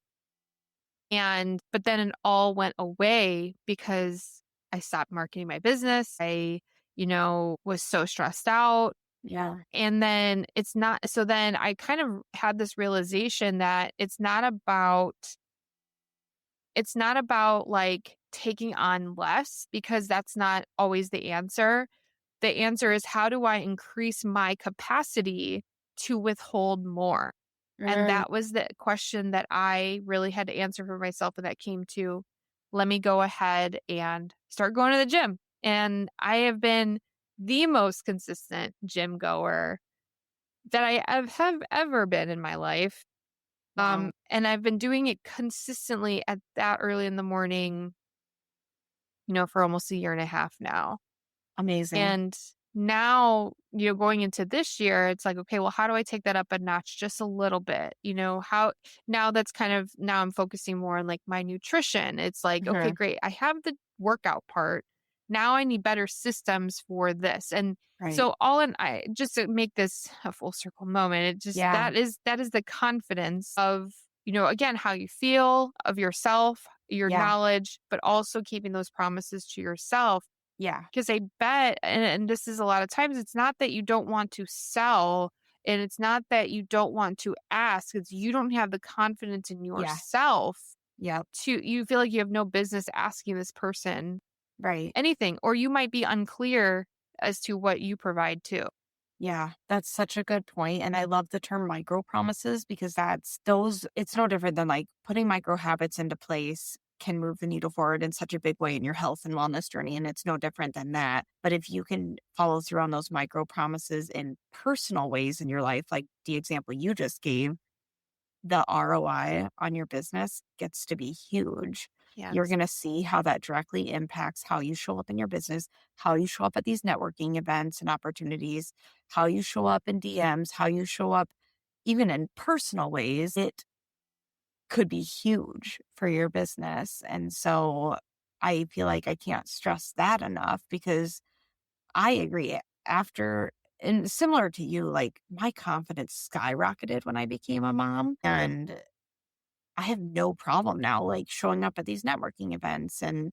but then it all went away because I stopped marketing my business. I, was so stressed out. Yeah. And then then I kind of had this realization that it's not about like taking on less, because that's not always the answer. The answer is, how do I increase my capacity to withhold more? And Mm, that was the question that I really had to answer for myself. And that came to, let me go ahead and start going to the gym. And I have been the most consistent gym goer that have ever been in my life. wow. And I've been doing it consistently at that early in the morning, for almost a year and a half now. Amazing. And now, going into this year, it's like, okay, well, how do I take that up a notch just a little bit? How now that's kind of now I'm focusing more on like my nutrition. It's like, okay, Mhm. great. I have the workout part. Now I need better systems for this. And Right. so all in I just to make this a full circle moment, it just Yeah. that is the confidence of, again, how you feel of yourself, your Yeah. knowledge, but also keeping those promises to yourself Yeah. because I bet, and this is a lot of times, it's not that you don't want to sell and it's not that you don't want to ask, it's you don't have the confidence in Yeah. yourself Yep. you feel like you have no business asking this person Right. anything, or you might be unclear as to what you provide too. Yeah, that's such a good point, and I love the term micro promises because that's those it's no different than, like, putting micro habits into place can move the needle forward in such a big way in your health and wellness journey, and it's no different than that. But if you can follow through on those micro promises in personal ways in your life, like the example you just gave, the ROI on your business gets to be huge. You're Yes. going to see how that directly impacts how you show up in your business, how you show up at these networking events and opportunities, how you show up in DMs, how you show up even in personal ways. It could be huge for your business. And so I feel like I can't stress that enough because I agree. After, and similar to you, like my confidence skyrocketed when I became a mom. And I have no problem now, like, showing up at these networking events and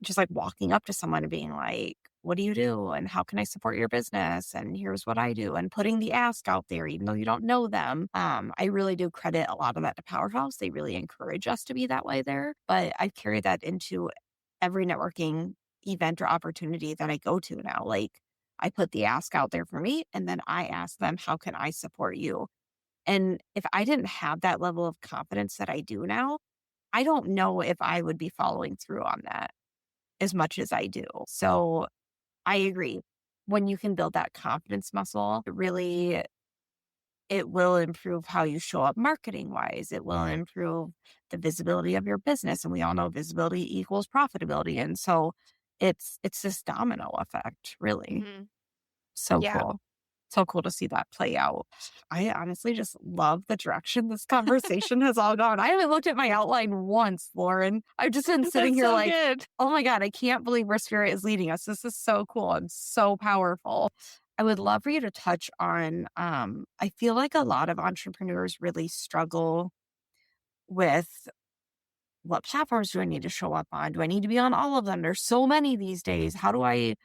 just, like, walking up to someone and being like, "What do you do? And how can I support your business? And here's what I do," and putting the ask out there even though you don't know them. I really do credit a lot of that to Powerhouse. They really encourage us to be that way there, but I've carried that into every networking event or opportunity that I go to now. Like, I put the ask out there for me, and then I ask them, "How can I support you?" And if I didn't have that level of confidence that I do now, I don't know if I would be following through on that as much as I do. So I agree. When you can build that confidence muscle, it will improve how you show up marketing wise. It will improve the visibility of your business. And we all know visibility equals profitability. And so it's this domino effect, really. Hmm. So Yeah. cool. So cool to see that play out. I honestly just love the direction this conversation has all gone. I haven't looked at my outline once, Lauren. I've just been sitting That's here so like, good. oh my God, I can't believe where spirit is leading us. This is so cool and so powerful. I would love for you to touch on I feel like a lot of entrepreneurs really struggle with what platforms do I need to show up on? Do I need to be on all of them? There's so many these days. How do I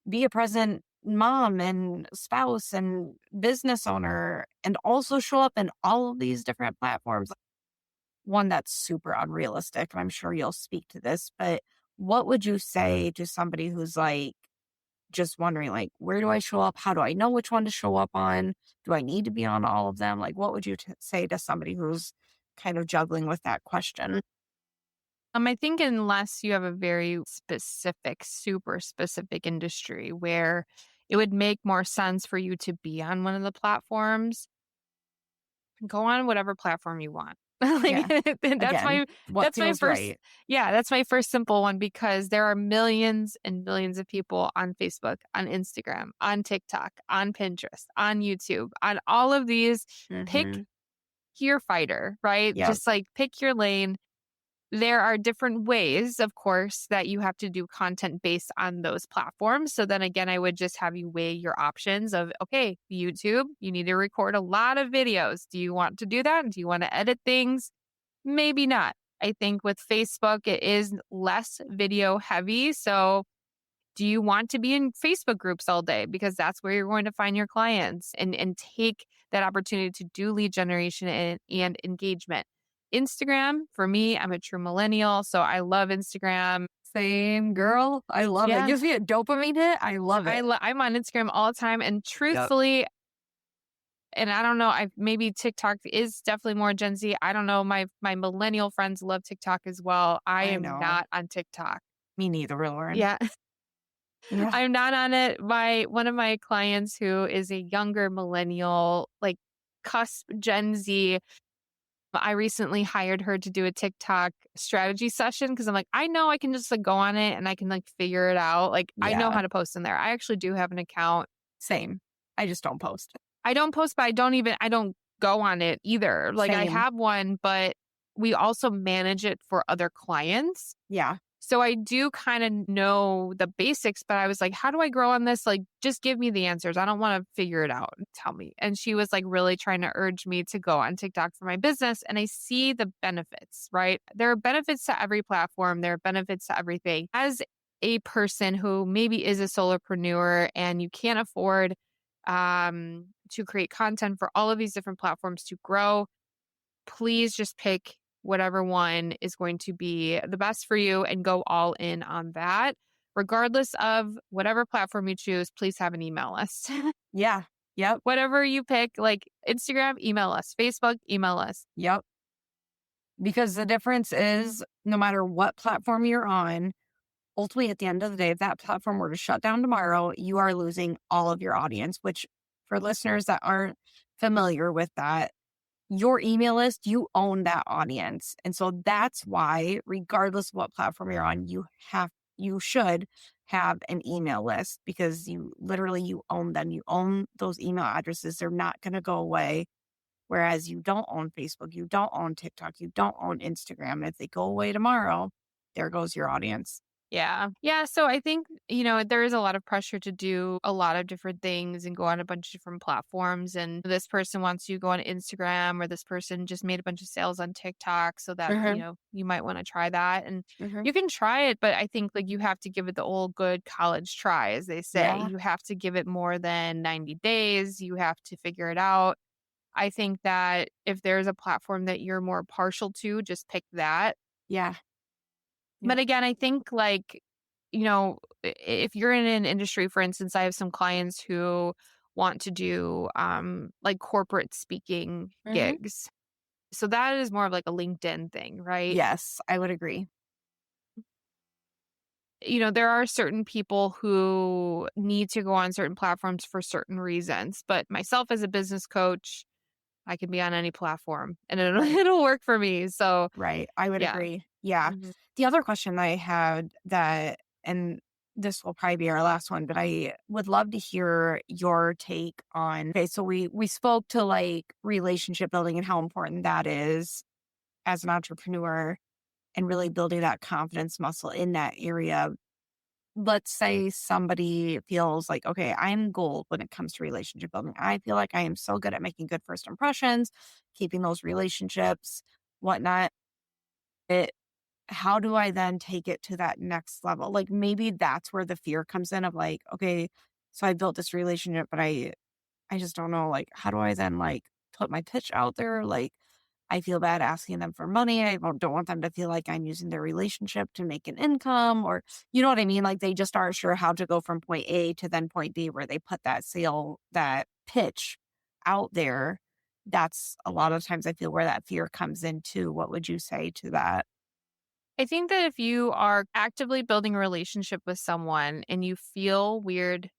be a present mom and spouse and business owner and also show up in all of these different platforms? One that's super unrealistic, and I'm sure you'll speak to this, but what would you say to somebody who's like just wondering, like, where do I show up? How do I know which one to show up on? Do I need to be on all of them? Like, what would you say to somebody who's kind of juggling with that question? I think unless you have a very specific, super specific industry where it would make more sense for you to be on one of the platforms, go on whatever platform you want. Like Yeah. that's Again, my what that's my feels first right. yeah, that's my first simple one because there are millions and millions of people on Facebook, on Instagram, on TikTok, on Pinterest, on YouTube, on all of these. Pick Hmm. your fighter, right? Yep. Just like pick your lane. There are different ways, of course, that you have to do content based on those platforms. So then again, I would just have you weigh your options of, okay, YouTube, you need to record a lot of videos. Do you want to do that? Do you want to edit things? Maybe not. I think with Facebook, it is less video heavy. So do you want to be in Facebook groups all day? Because that's where you're going to find your clients and take that opportunity to do lead generation and engagement. Instagram, for me, I'm a true millennial. So I love Instagram. Same girl. I love it. Yeah. Gives me a dopamine hit. I love it. I'm on Instagram all the time. And Yep. truthfully, and I don't know, I maybe TikTok is definitely more Gen Z. I don't know. My millennial friends love TikTok as well. I I am know. not on TikTok. Me neither, Lauren. Yeah. Yeah. I'm not on it. My one of my clients who is a younger millennial, like cusp Gen Z, I recently hired her to do a TikTok strategy session because I'm like, I know I can just like go on it and I can like figure it out. Like I know Yeah, how to post in there. I actually do have an account. same. I just don't post. I don't post, but I don't go on it either. Like I Same. have one, but we also manage it for other clients. Yeah. So I do kind of know the basics, but I was like, how do I grow on this? Like, just give me the answers. I don't want to figure it out. Tell me. And she was like really trying to urge me to go on TikTok for my business. And I see the benefits, right? There are benefits to every platform, there are benefits to everything. As a person who maybe is a solopreneur and you can't afford to create content for all of these different platforms to grow, please just pick whatever one is going to be the best for you and go all in on that. Regardless of whatever platform you choose, please have an email list. Yeah. Yep. Whatever you pick, like Instagram, email us, Facebook, email us. Yep. Because the difference is no matter what platform you're on, ultimately at the end of the day, if that platform were to shut down tomorrow, you are losing all of your audience, which for listeners that aren't familiar with that, your email list, you own that audience. And so that's why, regardless of what platform you're on, you should have an email list because you own them. You own those email addresses. They're not going to go away. Whereas you don't own Facebook, you don't own TikTok, you don't own Instagram. If they go away tomorrow, there goes your audience. Yeah. Yeah. So I think, there is a lot of pressure to do a lot of different things and go on a bunch of different platforms. And this person wants you to go on Instagram, or this person just made a bunch of sales on TikTok. So that, Hmm. you might want to try that. And Hmm. you can try it, but I think like you have to give it the old good college try, as they say. Yeah. You have to give it more than 90 days. You have to figure it out. I think that if there's a platform that you're more partial to, just pick that. Yeah. But Yep. again, I think like, if you're in an industry, for instance, I have some clients who want to do like corporate speaking Hmm. gigs. So that is more of like a LinkedIn thing, right? Yes, I would agree. There are certain people who need to go on certain platforms for certain reasons. But myself as a business coach, I can be on any platform and it'll Right. it'll work for me. So Right. I would yeah. agree. Yeah. Mhm. The other question that I had and this will probably be our last one, but I would love to hear your take on, okay, so we spoke to like relationship building and how important that is as an entrepreneur and really building that confidence muscle in that area. Let's say somebody feels like, okay, I'm gold when it comes to relationship building. I feel like I am so good at making good first impressions, keeping those relationships, whatnot. It, how do I then take it to that next level? Like maybe that's where the fear comes in of like, okay, so I built this relationship, but I just don't know, like, how do I then like put my pitch out there? Like, I feel bad asking them for money. I don't want them to feel like I'm using their relationship to make an income or, you know what I mean? Like, they just aren't sure how to go from point A to then point B where they put that pitch out there. That's a lot of times I feel where that fear comes in too. What would you say to that? I think that if you are actively building a relationship with someone and you feel weird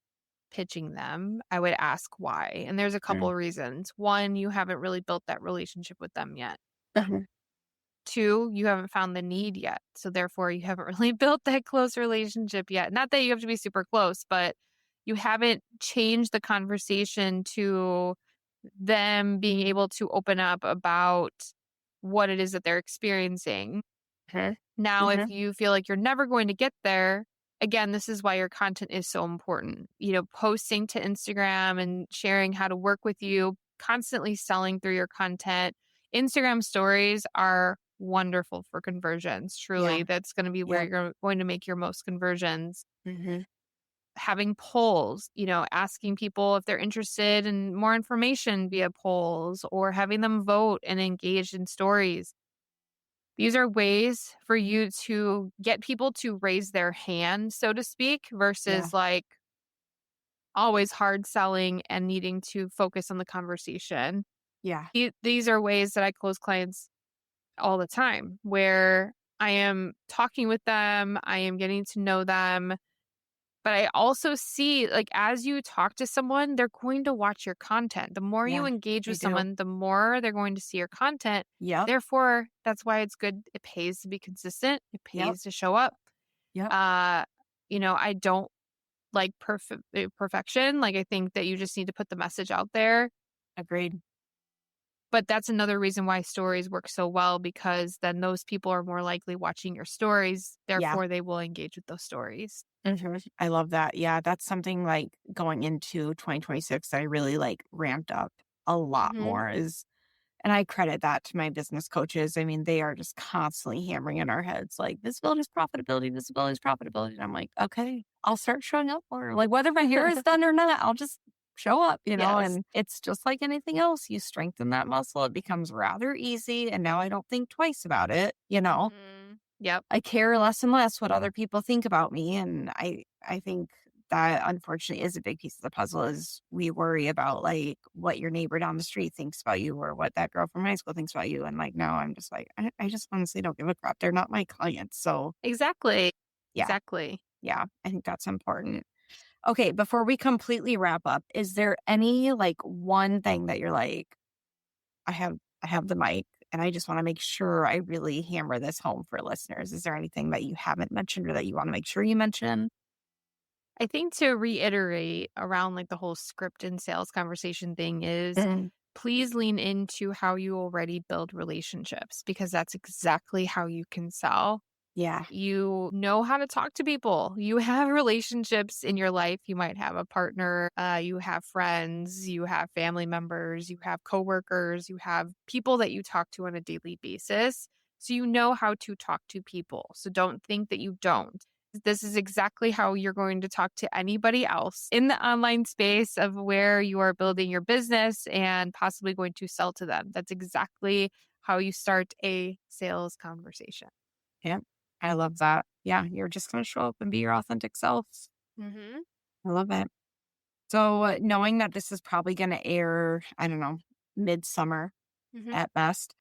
pitching them, I would ask why. And there's a couple Mm. of reasons. One, you haven't really built that relationship with them yet. Uh-huh. Two, you haven't found the need yet. So therefore, you haven't really built that close relationship yet. Not that you have to be super close, but you haven't changed the conversation to them being able to open up about what it is that they're experiencing. Uh-huh. Now, if Uh-huh. you feel like you're never going to get there, again, this is why your content is so important. Posting to Instagram and sharing how to work with you, constantly selling through your content. Instagram stories are wonderful for conversions. Truly, Yeah. that's going to be where Yep. you're going to make your most conversions. Mm-hmm. Having polls, asking people if they're interested in more information via polls or having them vote and engage in stories. These are ways for you to get people to raise their hand, so to speak, Yeah. versus like always hard selling and needing to focus on the conversation. Yeah. These are ways that I close clients all the time where I am talking with them, I am getting to know them, But I also see, like, as you talk to someone, they're going to watch your content. The more you Yeah, engage they with do. someone, the more they're going to see your content. Yep. Therefore, that's why it's good. It pays to be consistent. It Yep. pays to show up. Yep. Uh, I don't like perfection. Like, I think that you just need to put the message out there. Agreed. But that's another reason why stories work so well, because then those people are more likely watching your stories. Yeah. Therefore, they will engage with those stories. I love that. Yeah, that's something like going into 2026 that I really like ramped up a lot Hmm. more is, and I credit that to my business coaches. I mean, they are just constantly hammering in our heads like visibility is profitability, visibility is profitability. And I'm like, okay, I'll start showing up more. Like whether my hair is done or not, I'll just show up, Yes. and it's just like anything else. You strengthen that muscle, it becomes rather easy. And now I don't think twice about it. Yep. I care less and less what other people think about me, and I think that unfortunately is a big piece of the puzzle is we worry about like what your neighbor down the street thinks about you or what that girl from high school thinks about you. And like now I'm just like, I just honestly don't give a crap. They're not my clients. So Exactly. yeah, Exactly. yeah, I think that's important. Okay, before we completely wrap up, is there any like one thing that you're like, I have I have the mic and I just want to make sure I really hammer this home for listeners. Is there anything that you haven't mentioned or that you want to make sure you mention? I think to reiterate around like the whole script and sales conversation thing is Mm, please lean into how you already build relationships, because that's exactly how you can sell. yeah, You know how to talk to people. You have relationships in your life. You might have a partner, you have friends, you have family members, you have coworkers, you have people that you talk to on a daily basis. So you know how to talk to people. So don't think that you don't. This is exactly how you're going to talk to anybody else in the online space of where you are building your business and possibly going to sell to them. That's exactly how you start a sales conversation. yeah. I love that. Yeah, you're just going to show up and be your authentic self. Hmm. I love it. So, knowing that this is probably going to air, I don't know, midsummer Hmm. at best,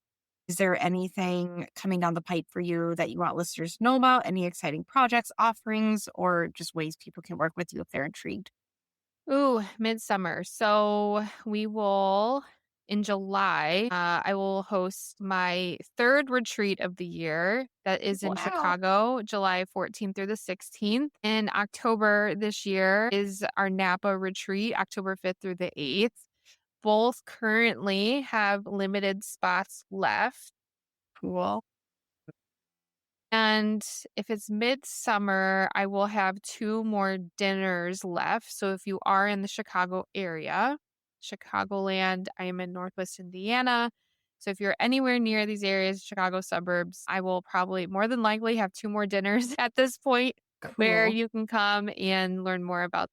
is there anything coming down the pipe for you that you want listeners to know about? Any exciting projects, offerings, or just ways people can work with you if they're intrigued? Ooh, midsummer. So we will in July. I will host my third retreat of the year. That is in Wow. Chicago, July 14th through the 16th. In October this year is our Napa retreat, October 5th through the 8th. Both currently have limited spots left. Cool. And if it's midsummer, I will have two more dinners left. So if you are in the Chicago area, Chicagoland, I am in Northwest Indiana. So if you're anywhere near these areas, Chicago suburbs, I will probably more than likely have two more dinners at this point where Cool. you can come and learn more about.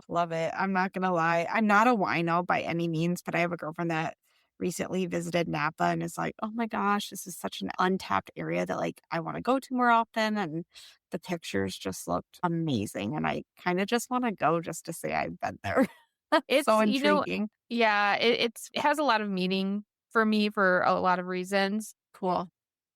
Love it. I'm not gonna lie. I'm not a wino by any means, but I have a girlfriend that recently visited Napa and is like, "Oh my gosh, this is such an untapped area that like I want to go to more often." And the pictures just looked amazing, and I kind of just want to go just to say I've been there. It's, So intriguing. yeah, it has a lot of meaning for me for a lot of reasons. Cool.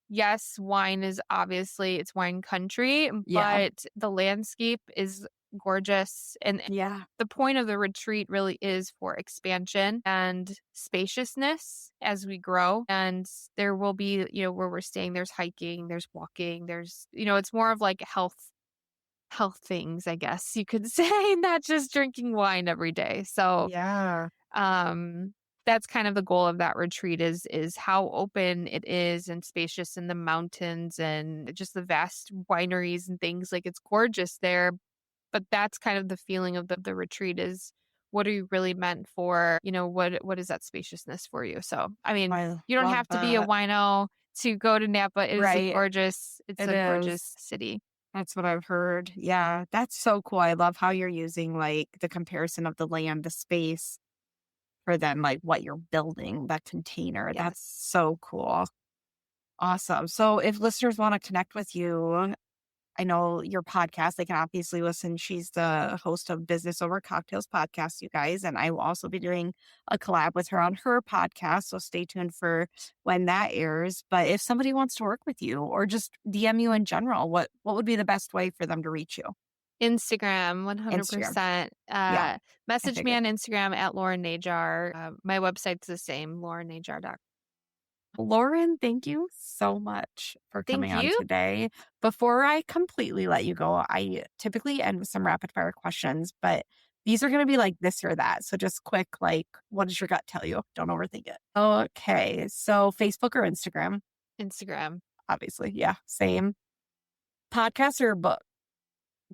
Yes, wine is obviously it's wine country, Yeah. but the landscape is gorgeous. And Yeah. the point of the retreat really is for expansion and spaciousness as we grow. And there will be, where we're staying, there's hiking, there's walking, it's more of like health things, I guess you could say, not just drinking wine every day. So Yeah. um that's kind of the goal of that retreat is how open it is and spacious in the mountains and just the vast wineries and things. Like, it's gorgeous there, but that's kind of the feeling of the retreat is what are you really meant for, what is that spaciousness for you. So I mean, I you don't love have to be a that. wino to go to Napa. Right. It's It a is. gorgeous city. That's what I've heard. Yeah. That's so cool. I love how you're using like the comparison of the land, the space for then like what you're building, that container. That's Yes. so cool. Awesome. So if listeners want to connect with you, I know your podcast, they can obviously listen. She's the host of Business Over Cocktails podcast, you guys. And I will also be doing a collab with her on her podcast. So stay tuned for when that airs. But if somebody wants to work with you or just DM you in general, what would be the best way for them to reach you? Instagram, Instagram. 100%. Yeah, I Message me figured. on Instagram at Lauren Najar. My website's the same, laurennajar.com. Lauren, thank you so much for coming Thank on you. today. Before I completely let you go, I typically end with some rapid fire questions, but these are going to be like this or that. So just quick, like, what does your gut tell you? Don't overthink it. Okay. So Facebook or Instagram? Instagram, Obviously. Yeah. Same. Podcast or book?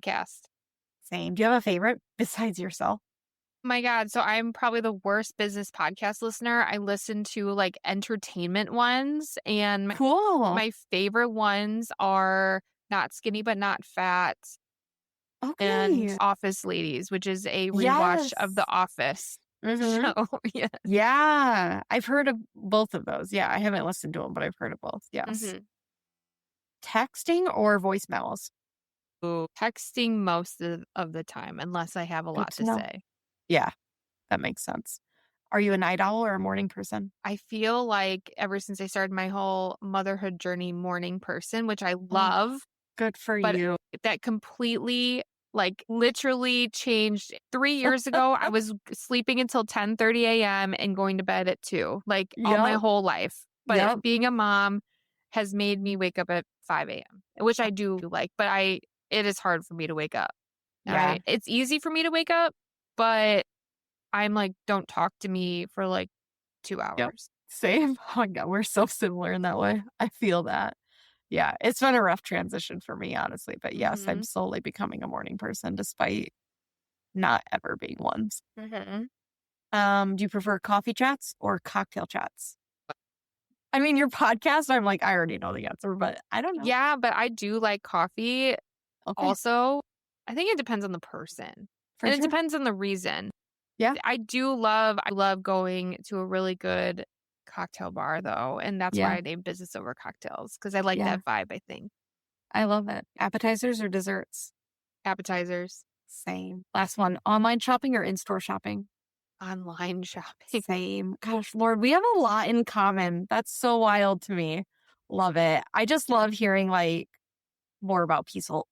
cast. Same. Do you have a favorite besides yourself? My God. So I'm probably the worst business podcast listener. I listen to like entertainment ones, and Cool. my favorite ones are Not Skinny But Not Fat and Okay. Office Ladies, which is a rewatch of Yes. The Office Mm-hmm. show. Yeah. Yeah. I've heard of both of those. Yeah. I haven't listened to them, but I've heard of both. Yes. hmm Texting or voice memos? Ooh, texting most of the time, unless I have a Good lot to to know. say. Yeah, that makes sense. Are you a night owl or a morning person? I feel like ever since I started my whole motherhood journey, morning person, which I Oh, love, good for but you. that completely, like, literally changed. 3 years ago, I was sleeping until 10:30 a.m. and going to bed at 2, like, all my Yep. whole life. But Yep. being a mom has made me wake up at 5 a.m., which I do like, but it is hard for me to wake up. Yeah. It's easy for me to wake up, but I'm like, don't talk to me for like 2 Yep. hours. Same. Oh my God, we're so similar in that way. I feel that. Yeah, it's been a rough transition for me, honestly. But yes, I'm Mhm. slowly becoming a morning person despite not ever being one. Mhm. Do you prefer coffee chats or cocktail chats? I mean, your podcast, I'm like, I already know the answer, but I don't know. Yeah, but I do like coffee Okay, also. I think it depends on the person, for and it sure. depends on the reason. Yeah. I love going to a really good cocktail bar though, and that's why Yeah. I named Business Over Cocktails, because I like Yeah. that vibe, I think. I love it. Appetizers or desserts? Appetizers, Same. Last one, online shopping or in-store shopping? online shopping. Same. Gosh, Lord, we have a lot in common. That's so wild to me. Love it. I just love hearing like more about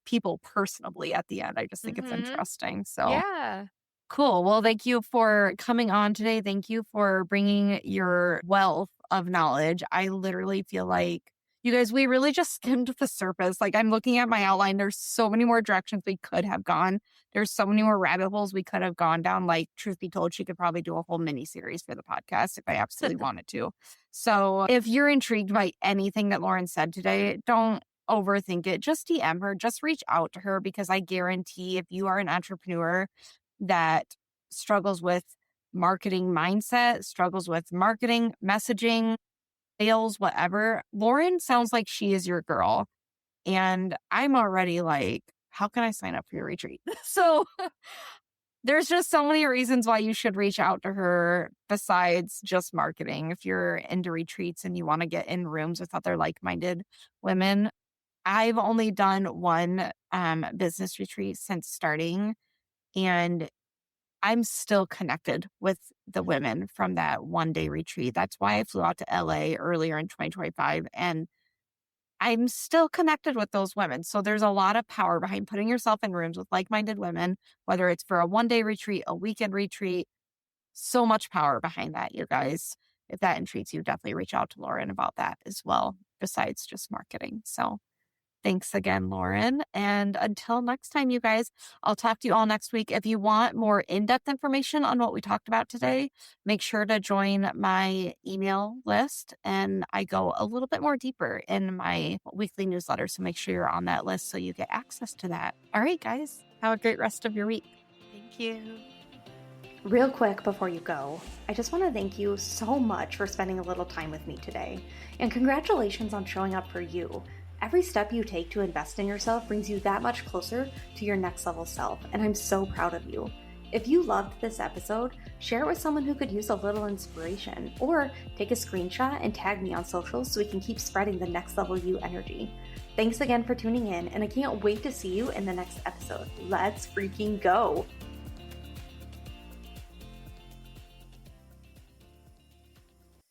people personally at the end. I just think it's Mhm. interesting. So Yeah. cool. Well, thank you for coming on today. Thank you for bringing your wealth of knowledge. I literally feel like you guys, we really just skimmed the surface. Like I'm looking at my outline. There's so many more directions we could have gone. There's so many more rabbit holes we could have gone down. Like, truth be told, she could probably do a whole mini series for the podcast if I absolutely wanted to. So if you're intrigued by anything that Lauren said today, don't overthink it. Just DM her, just reach out to her because I guarantee if you are an entrepreneur that struggles with marketing mindset, struggles with marketing, messaging, sales, whatever, Lauren sounds like she is your girl. And I'm already like, how can I sign up for your retreat? So there's just so many reasons why you should reach out to her besides just marketing. If you're into retreats and you want to get in rooms with other like minded women, I've only done one business retreat since starting. And I'm still connected with the women from that one day retreat. That's why I flew out to LA earlier in 2025. And I'm still connected with those women. So there's a lot of power behind putting yourself in rooms with like minded women, whether it's for a one day retreat, a weekend retreat. So much power behind that, you guys. If that intrigues you, definitely reach out to Lauren about that as well, besides just marketing. So thanks again, Lauren. And until next time, you guys, I'll talk to you all next week. If you want more in-depth information on what we talked about today, make sure to join my email list. And I go a little bit more deeper in my weekly newsletter. So make sure you're on that list so you get access to that. All right, guys, have a great rest of your week. Thank you. Real quick before you go, I just want to thank you so much for spending a little time with me today. And congratulations on showing up for you. Every step you take to invest in yourself brings you that much closer to your next level self, and I'm so proud of you. If you loved this episode, share it with someone who could use a little inspiration, or take a screenshot and tag me on socials so we can keep spreading the next level you energy. Thanks again for tuning in, and I can't wait to see you in the next episode. Let's freaking go!